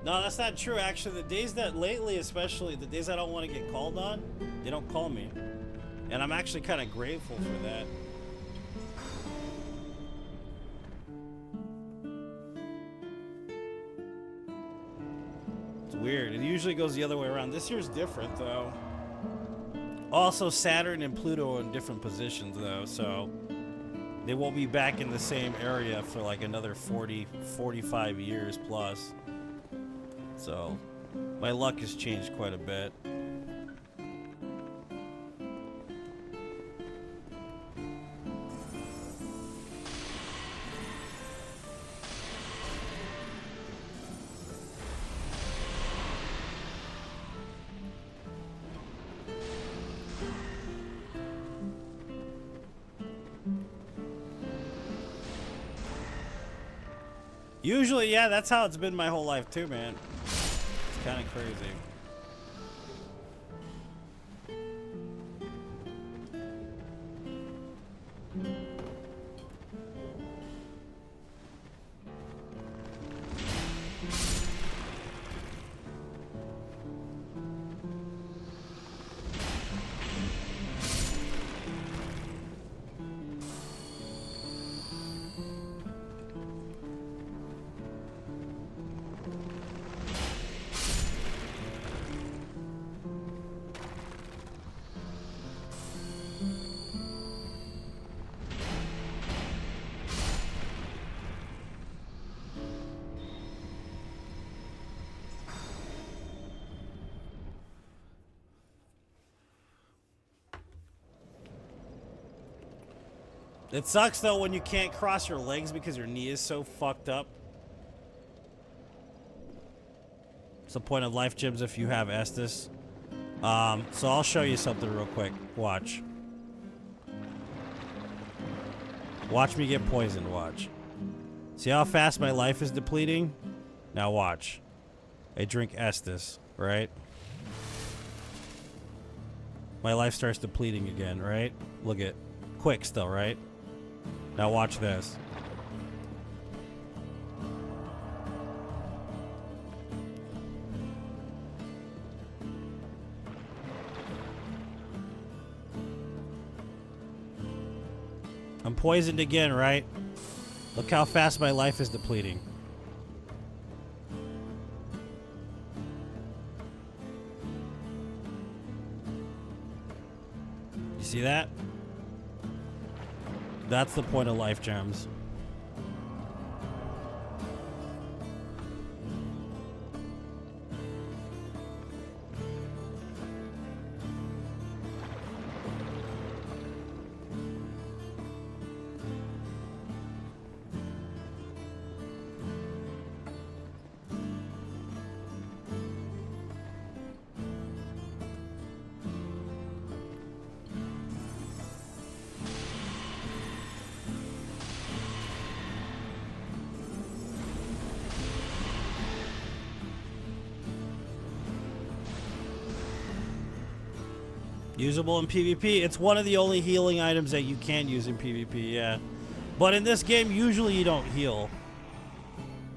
No, that's not true. Actually, the days that lately, especially the days I don't want to get called on, they don't call me. And I'm actually kind of grateful for that. It's weird. It usually goes the other way around. This year's different, though. Also, Saturn and Pluto are in different positions, though, so they won't be back in the same area for like another 40, 45 years plus. So my luck has changed quite a bit. Usually, yeah, that's how it's been my whole life too, man. It's kind of crazy. It sucks though when you can't cross your legs because your knee is so fucked up. It's the point of life gyms if you have Estes. So I'll show you something real quick. Watch. Watch me get poisoned, watch. See how fast my life is depleting? Now watch. I drink Estes, right? My life starts depleting again, right? Look at, quick still, right? Now watch this. I'm poisoned again, right? Look how fast my life is depleting. You see that? That's the point of life gems. Usable in PvP. It's one of the only healing items that you can use in PvP, yeah. But in this game, usually you don't heal.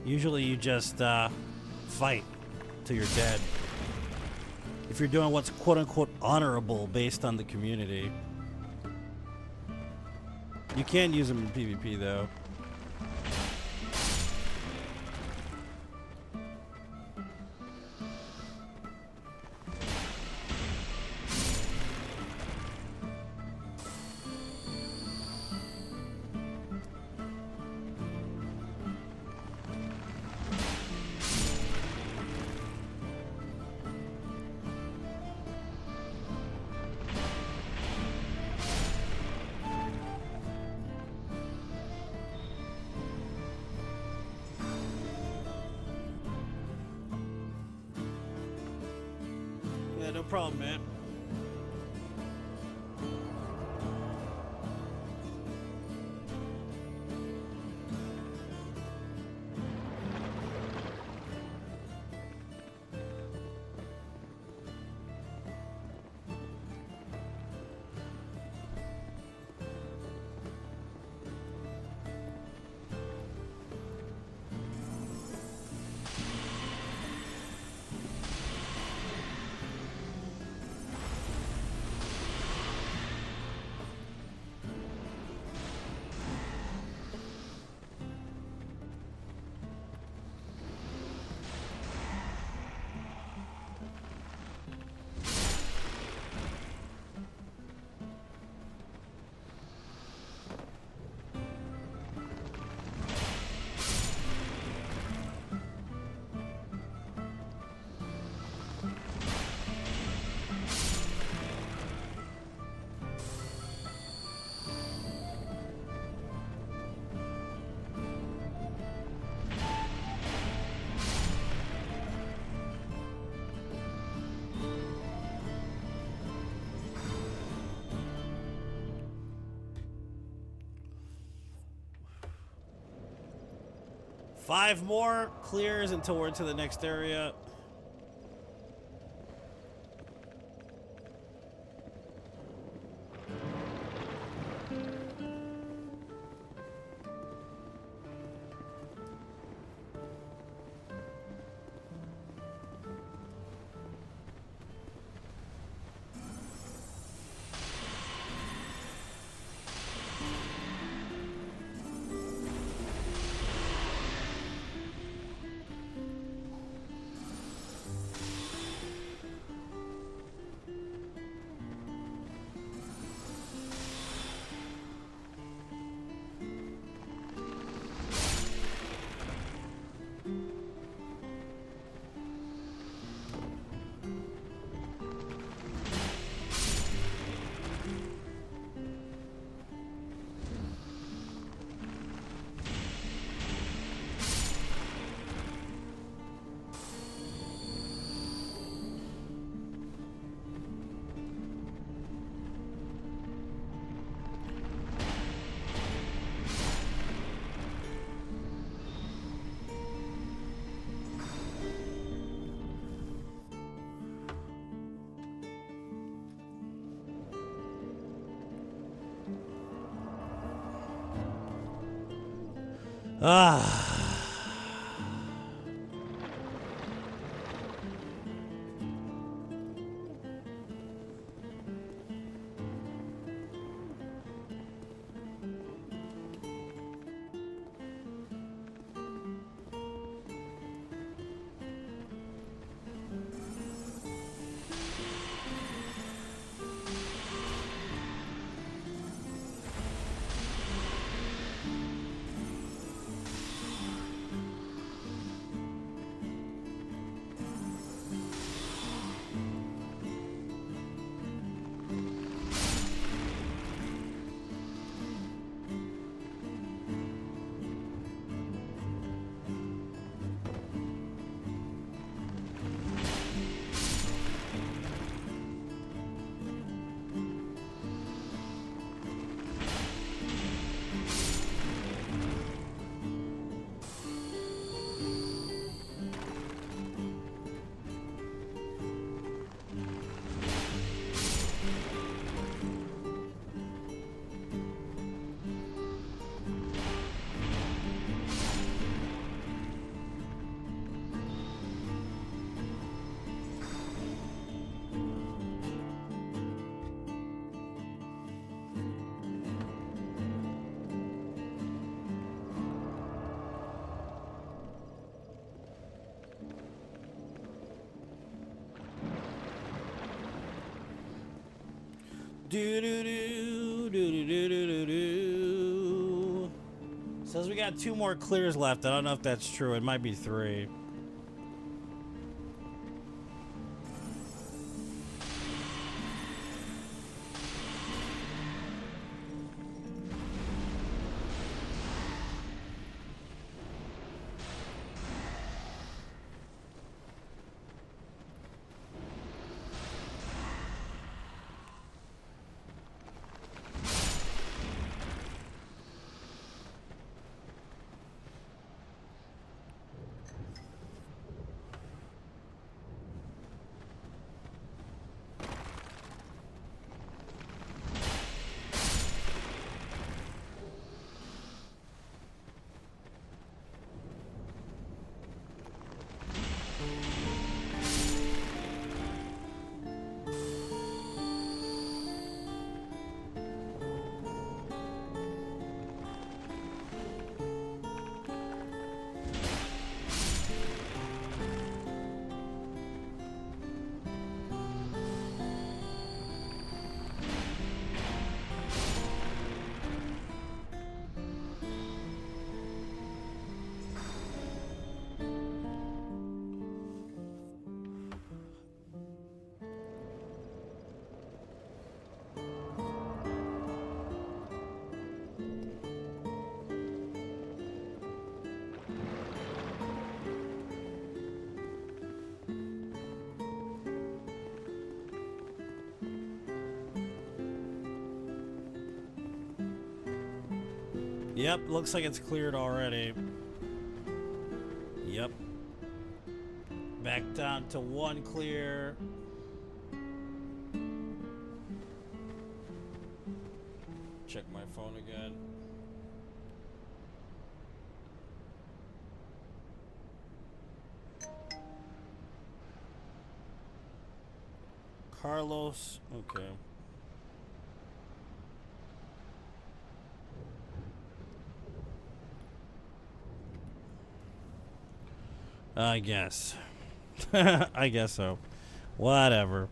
Usually you just fight till you're dead. If you're doing what's quote-unquote honorable based on the community. You can use them in PvP, though. Yeah, no problem, man. 5 more clears until we're to the next area. Ah. Do do do do do do do do. Says we got 2 more clears left. I don't know if that's true. It might be 3. Yep, looks like it's cleared already. back down to 1 clear. Check my phone again. Carlos, okay. I guess. I guess so. Whatever.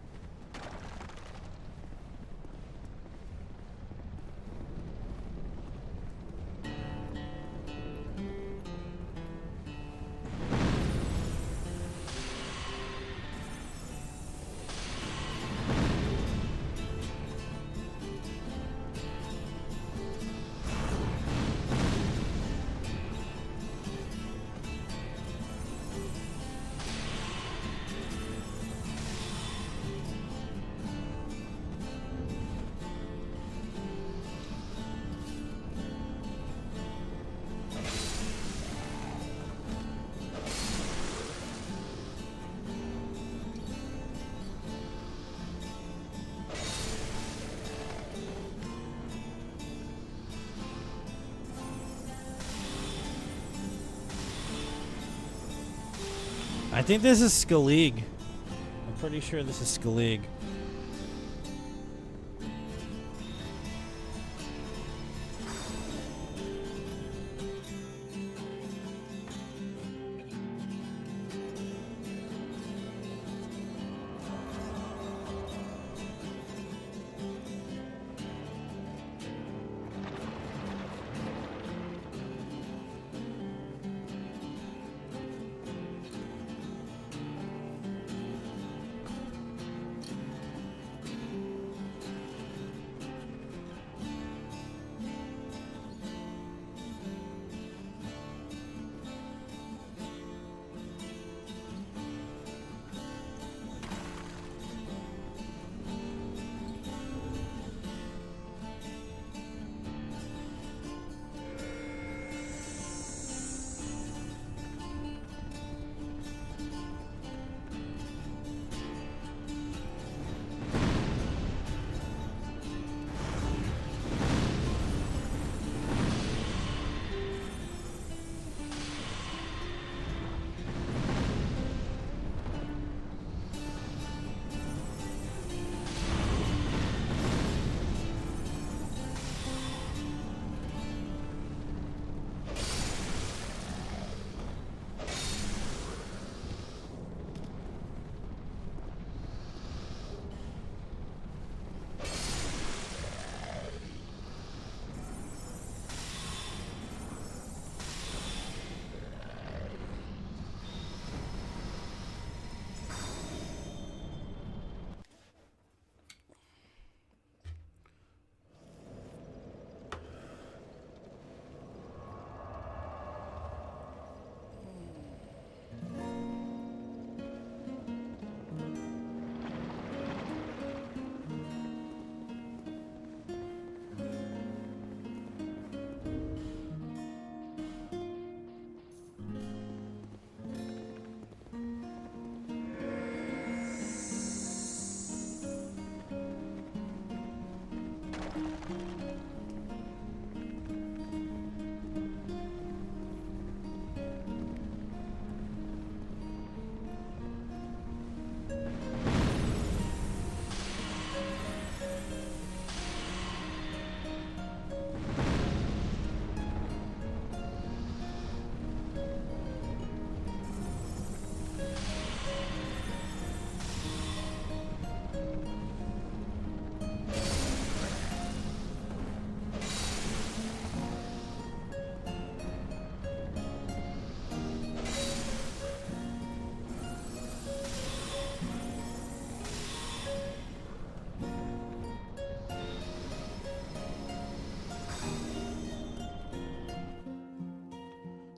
I think this is Scalig. I'm pretty sure this is Scalig.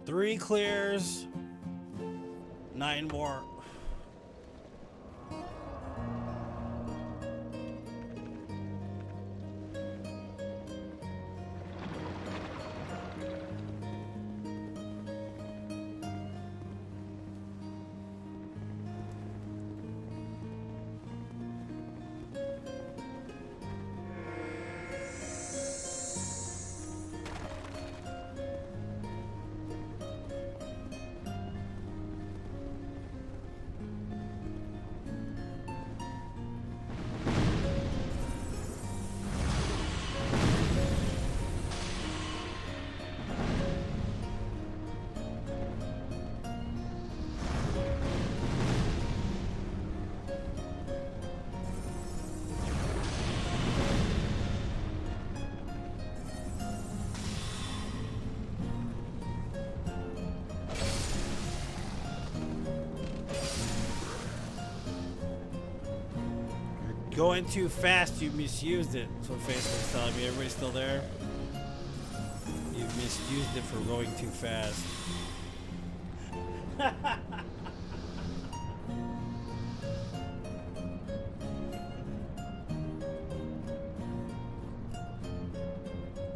Three clears. 9 more. Going too fast, you misused it. That's what Facebook's telling me. Everybody still there? You misused it for going too fast.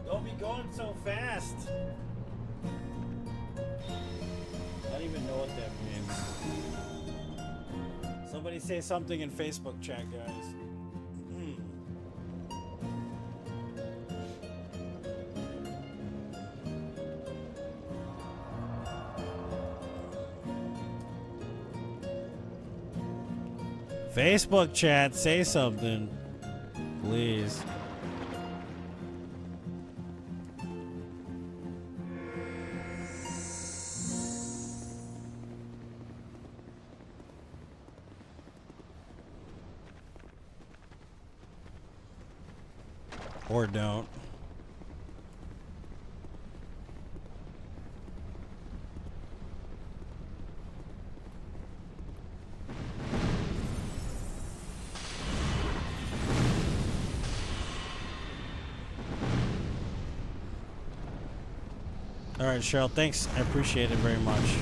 Don't be going so fast. I don't even know what that means. Somebody say something in Facebook chat, guys. Facebook chat, say something, please. Or don't. All right, Cheryl, thanks. I appreciate it very much.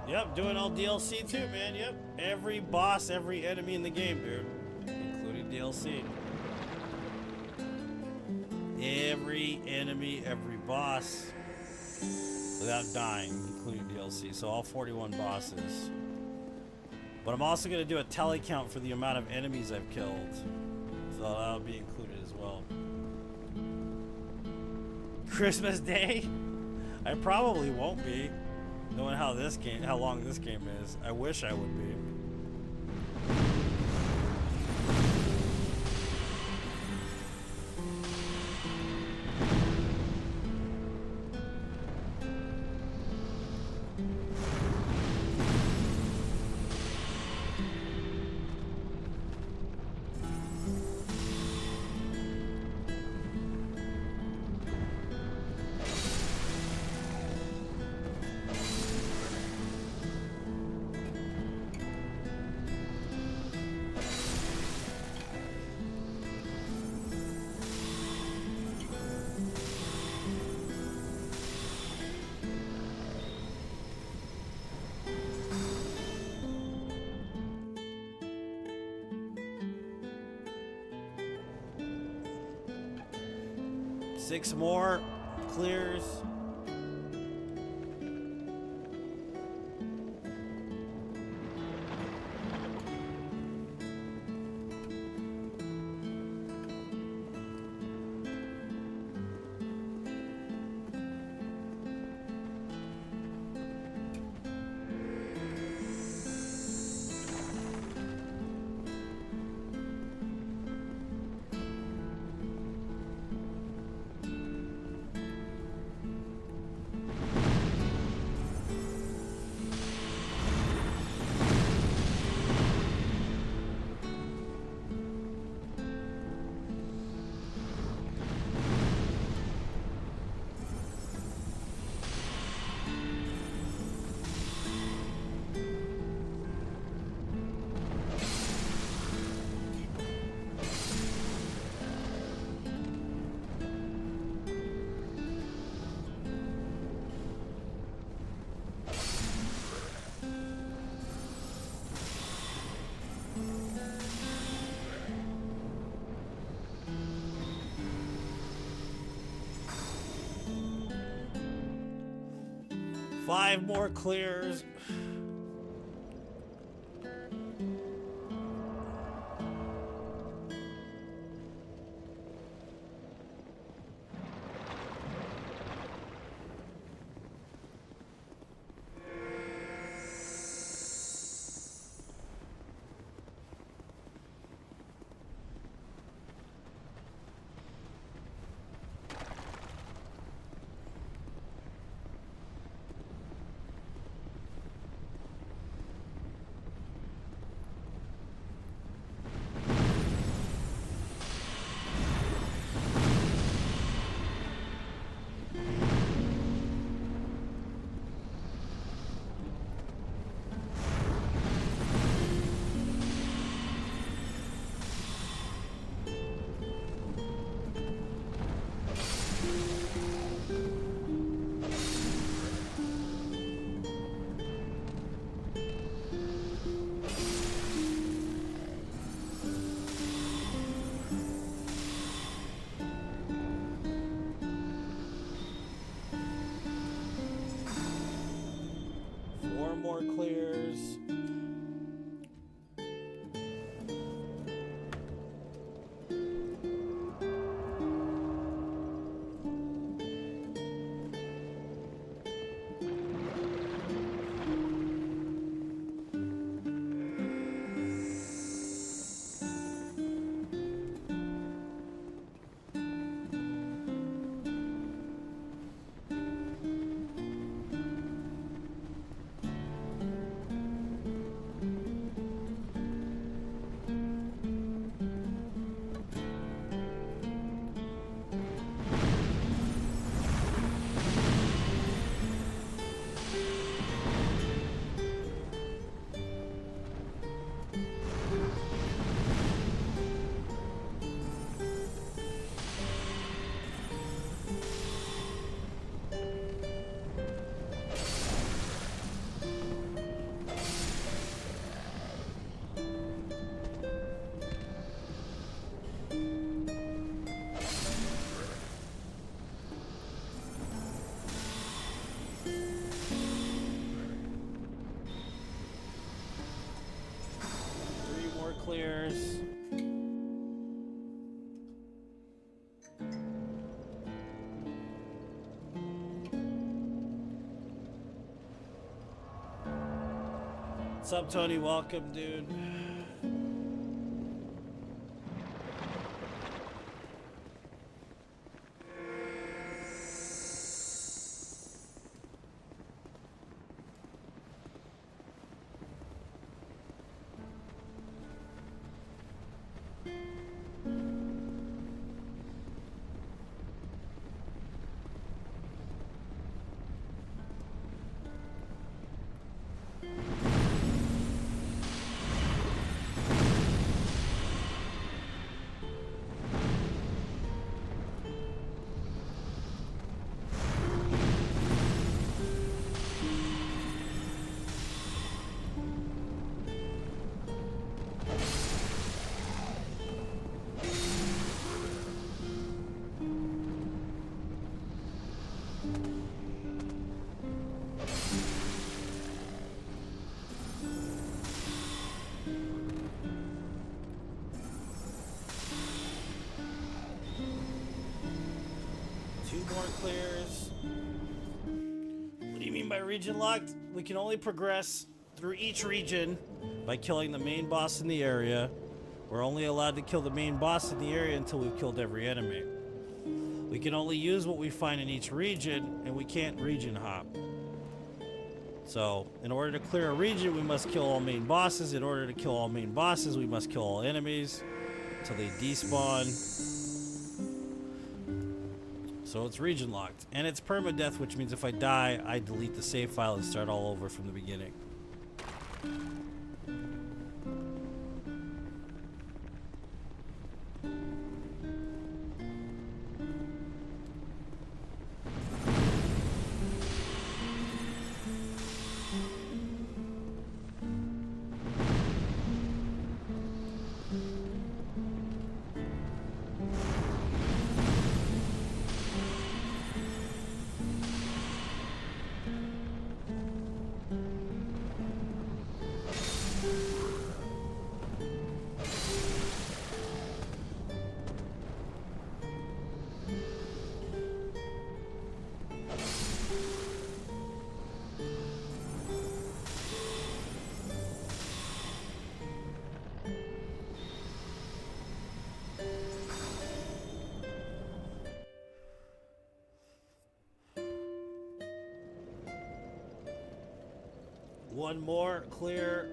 Yep, doing all DLC too, man. Yep. Every boss, every enemy in the game, dude. Including DLC. Every enemy, every boss. Without dying, including DLC. So all 41 bosses. But I'm also going to do a tally count for the amount of enemies I've killed. So that'll be included as well. Christmas Day? I probably won't be. Knowing how long this game is, I wish I would be. Six more clears. Five more clears. clears. Clears. What's up, Tony? Welcome, dude. More clears. What do you mean by region locked? We can only progress through each region by killing the main boss in the area. We're only allowed to kill the main boss in the area until we've killed every enemy. We can only use what we find in each region, and we can't region hop. So, in order to clear a region, we must kill all main bosses. In order to kill all main bosses, we must kill all enemies until they despawn. So it's region locked. And it's permadeath, which means if I die, I delete the save file and start all over from the beginning. One more clear.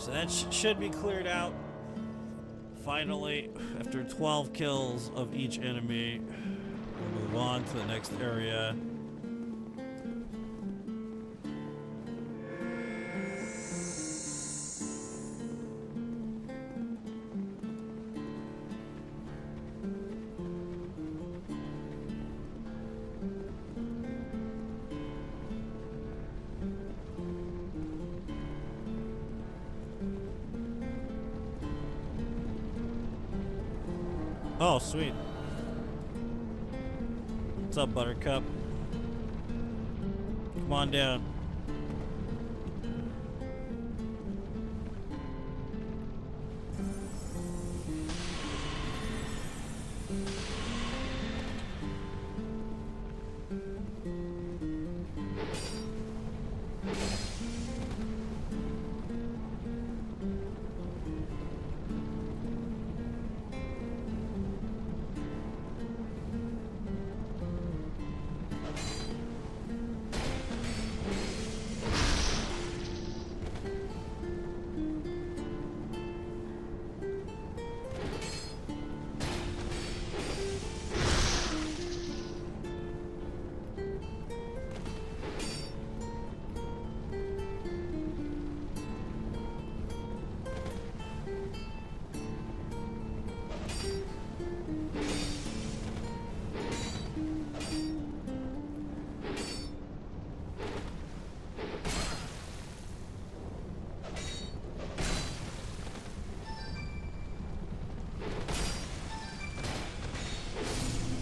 So that should be cleared out. Finally, after 12 kills of each enemy, we'll move on to the next area. Oh, sweet. What's up, Buttercup? Come on down.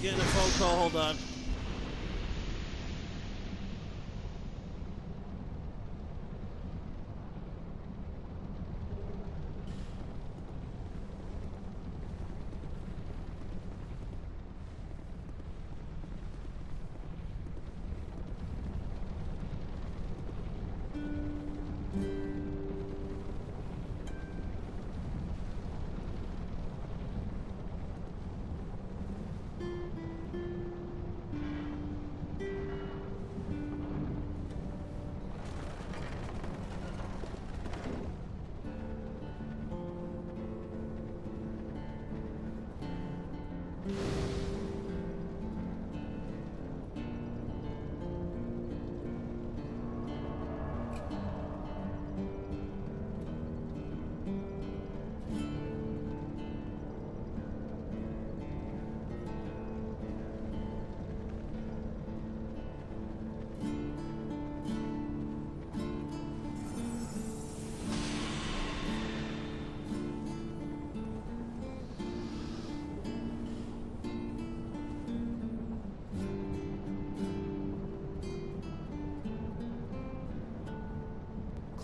Getting a phone call, hold on.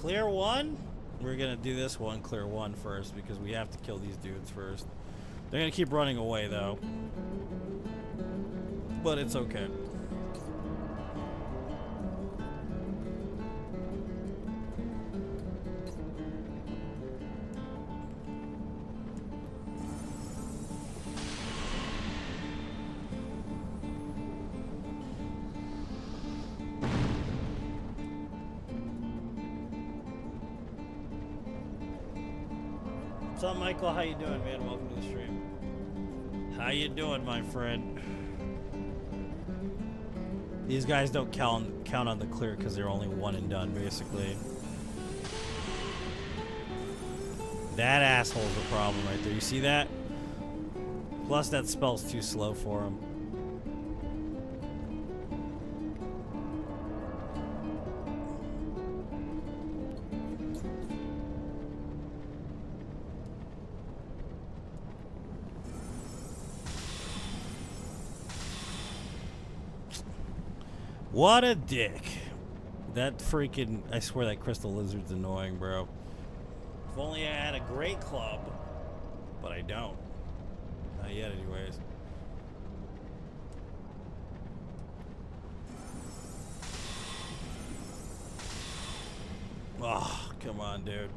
Clear one? We're gonna do this one, clear one first, because we have to kill these dudes first. They're gonna keep running away though. But it's okay. What's up, Michael? How you doing, man? Welcome to the stream. How you doing, my friend? These guys don't count on the clear because they're only one and done, basically. That asshole's the problem right there. You see that? Plus, that spell's too slow for him. What a dick. That freaking... I swear that crystal lizard's annoying, bro. If only I had a great club. But I don't. Not yet, anyways. Oh, come on, dude.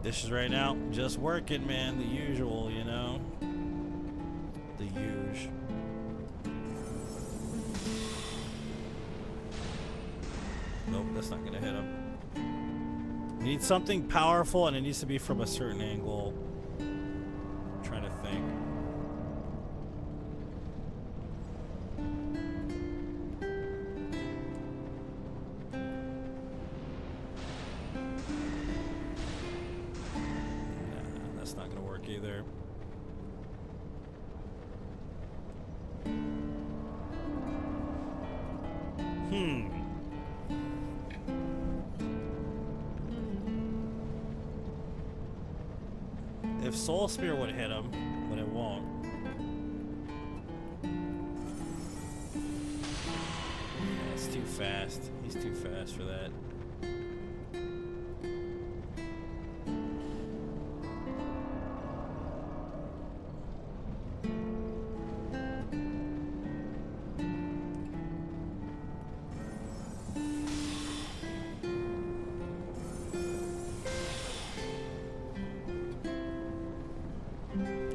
Dishes right now, just working, man. The usual, you know. The usual. Nope, that's not gonna hit him. You need something powerful, and it needs to be from a certain angle. I'm trying to think. Nah, that's not gonna work either. If Soul Spear would hit him, but it won't. Yeah, it's too fast. He's too fast for that.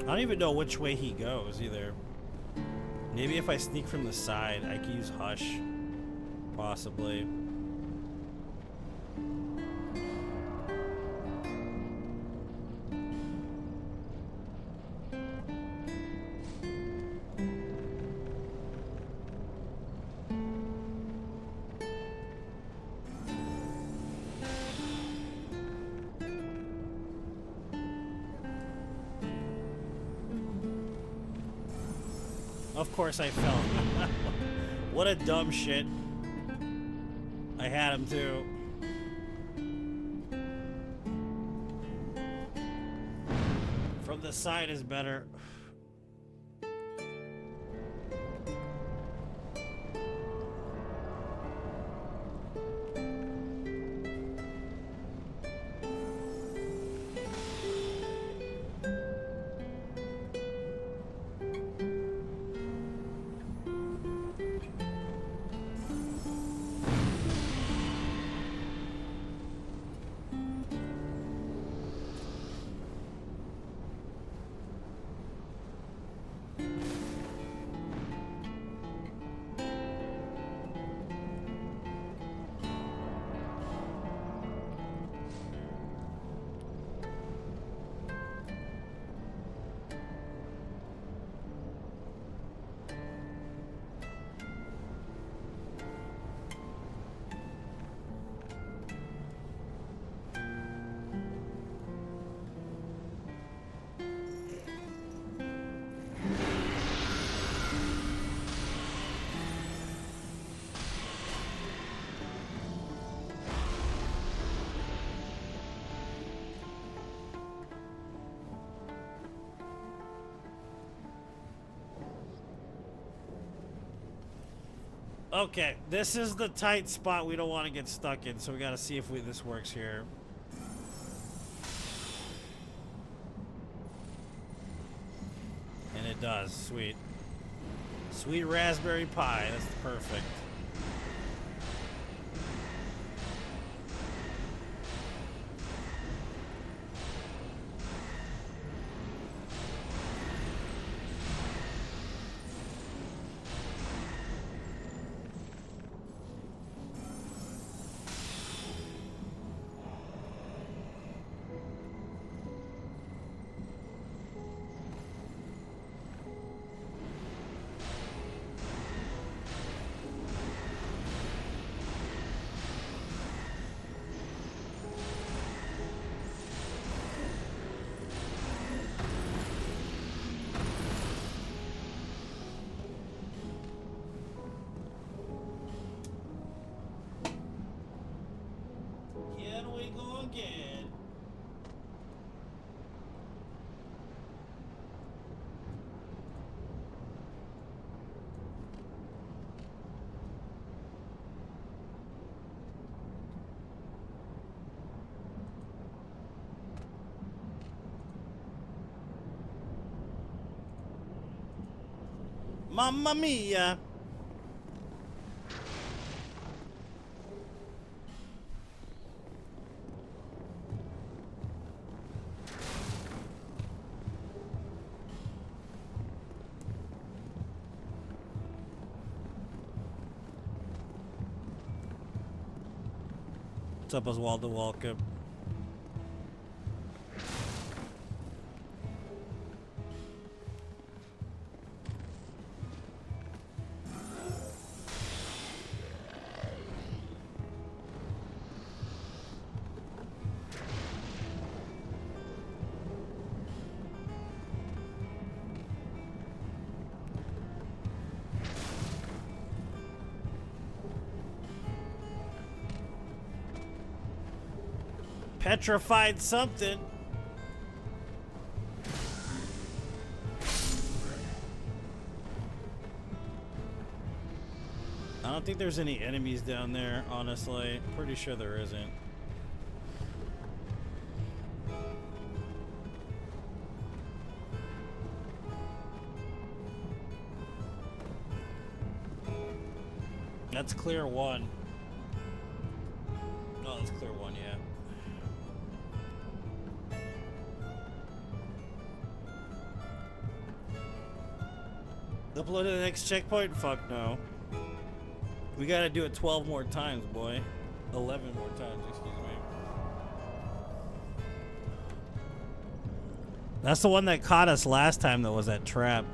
I don't even know which way he goes either. Maybe if I sneak from the side, I can use Hush. Possibly. Of course I fell. What a dumb shit. I had him too. From the side is better. Okay, this is the tight spot we don't want to get stuck in, so we gotta see if this works here. And it does. Sweet. Sweet raspberry pie. That's perfect. Again. Mamma mia. What's up, Oswaldo? Welcome. Petrified something. I don't think there's any enemies down there, honestly. Pretty sure there isn't. That's clear one. No, that's clear one, yeah. Upload to the next checkpoint? Fuck no. We gotta do it 12 more times, boy. 11 more times, excuse me. That's the one that caught us last time, that was that trap.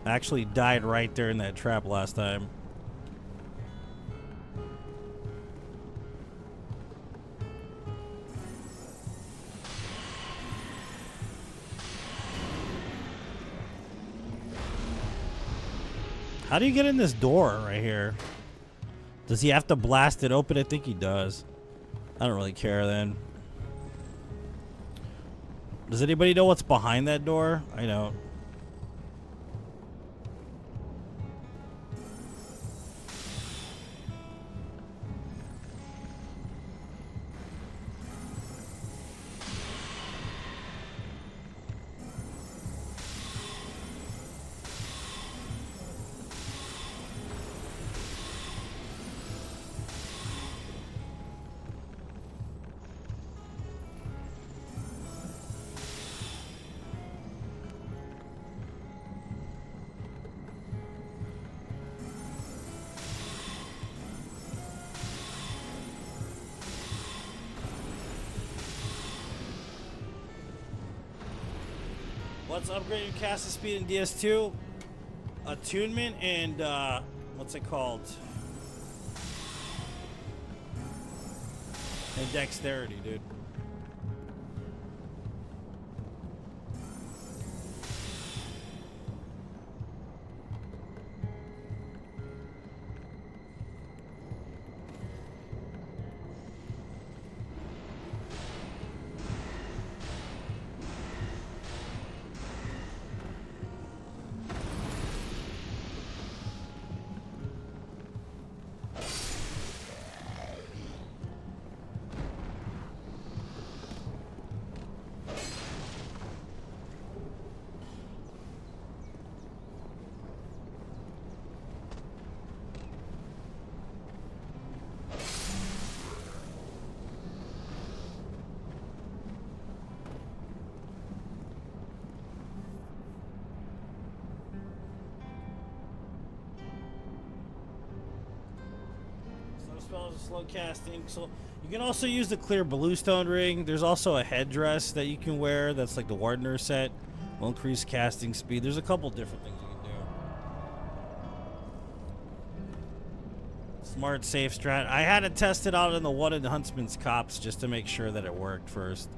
I actually died right there in that trap last time. How do you get in this door right here? Does he have to blast it open? I think he does. I don't really care then. Does anybody know what's behind that door? I don't. What's upgrading casting speed in DS2? Attunement and what's it called? And dexterity, dude. Spells are slow casting, so you can also use the clear bluestone ring. There's also a headdress that you can wear that's like the Wardener set. Will increase casting speed. There's a couple different things you can do. Smart safe strat. I had it tested out in the one in Huntsman's Copse just to make sure that it worked first.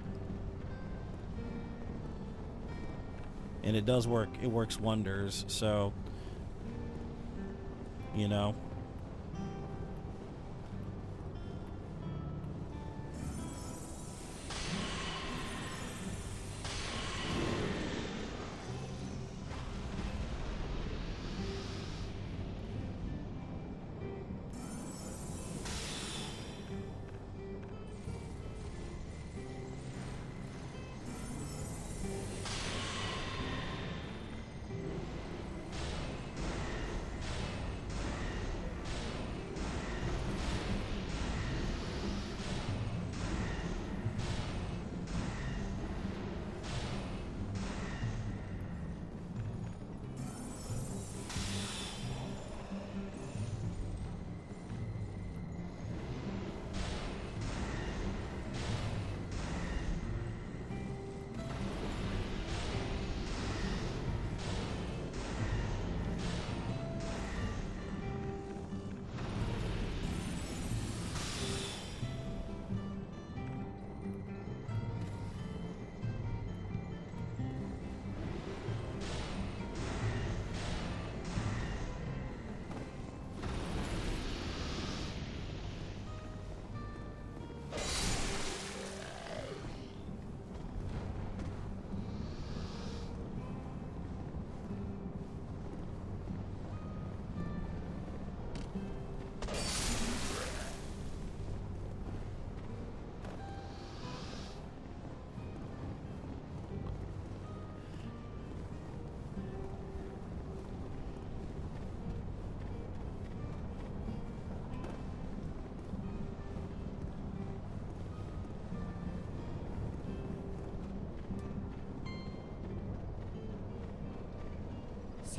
And it does work. It works wonders. So, you know.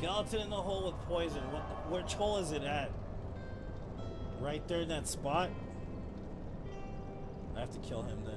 Skeleton in the hole with poison. Which hole is it at? Right there in that spot? I have to kill him then.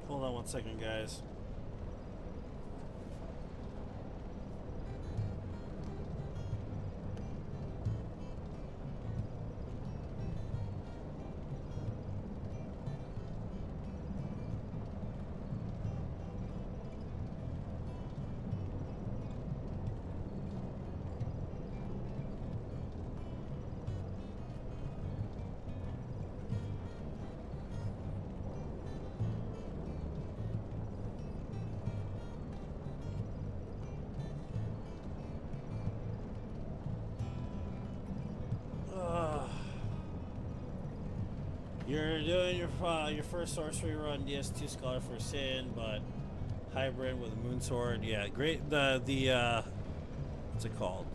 Hold on 1 second, guys. You're doing your first sorcery run, DS2 Scholar for Sin, but hybrid with a moon sword. Yeah, great. The what's it called?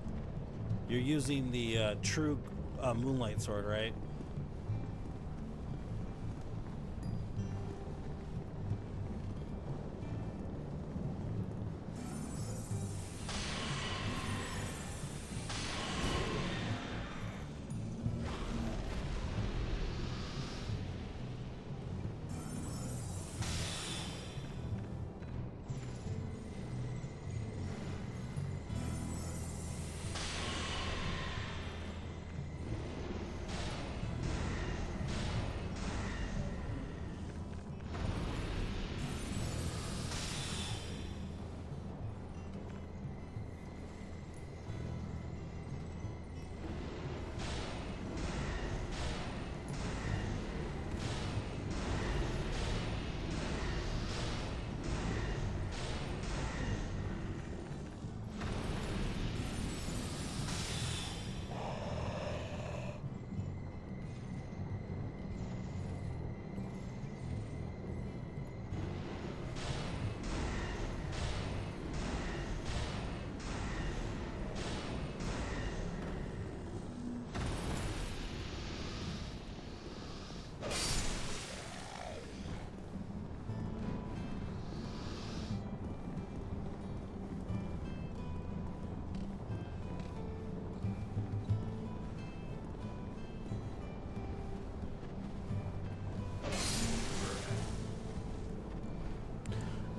You're using the true moonlight sword, right?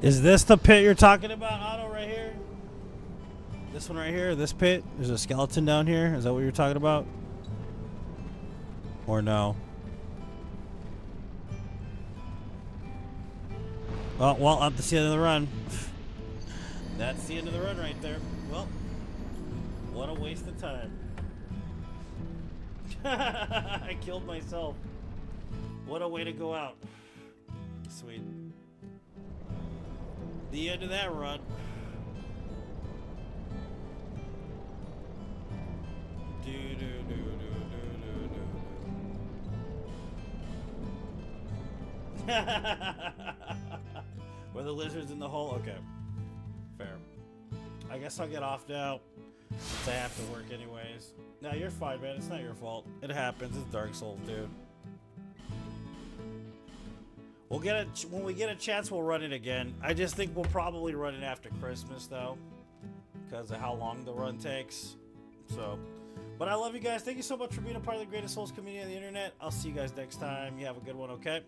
Is this the pit you're talking about, Otto, right here? This one right here, this pit? There's a skeleton down here? Is that what you're talking about? Or no? Oh, well, that's the end of the run. That's the end of the run right there. Well, what a waste of time. I killed myself. What a way to go out. Sweet. The end of that run. Were the lizards in the hole? Okay. Fair. I guess I'll get off now, since I have to work anyways. No, you're fine, man. It's not your fault. It happens. It's Dark Souls, dude. We'll get when we get a chance, we'll run it again. I just think we'll probably run it after Christmas, though, because of how long the run takes. So, but I love you guys. Thank you so much for being a part of the greatest Souls community on the internet. I'll see you guys next time. You have a good one, okay?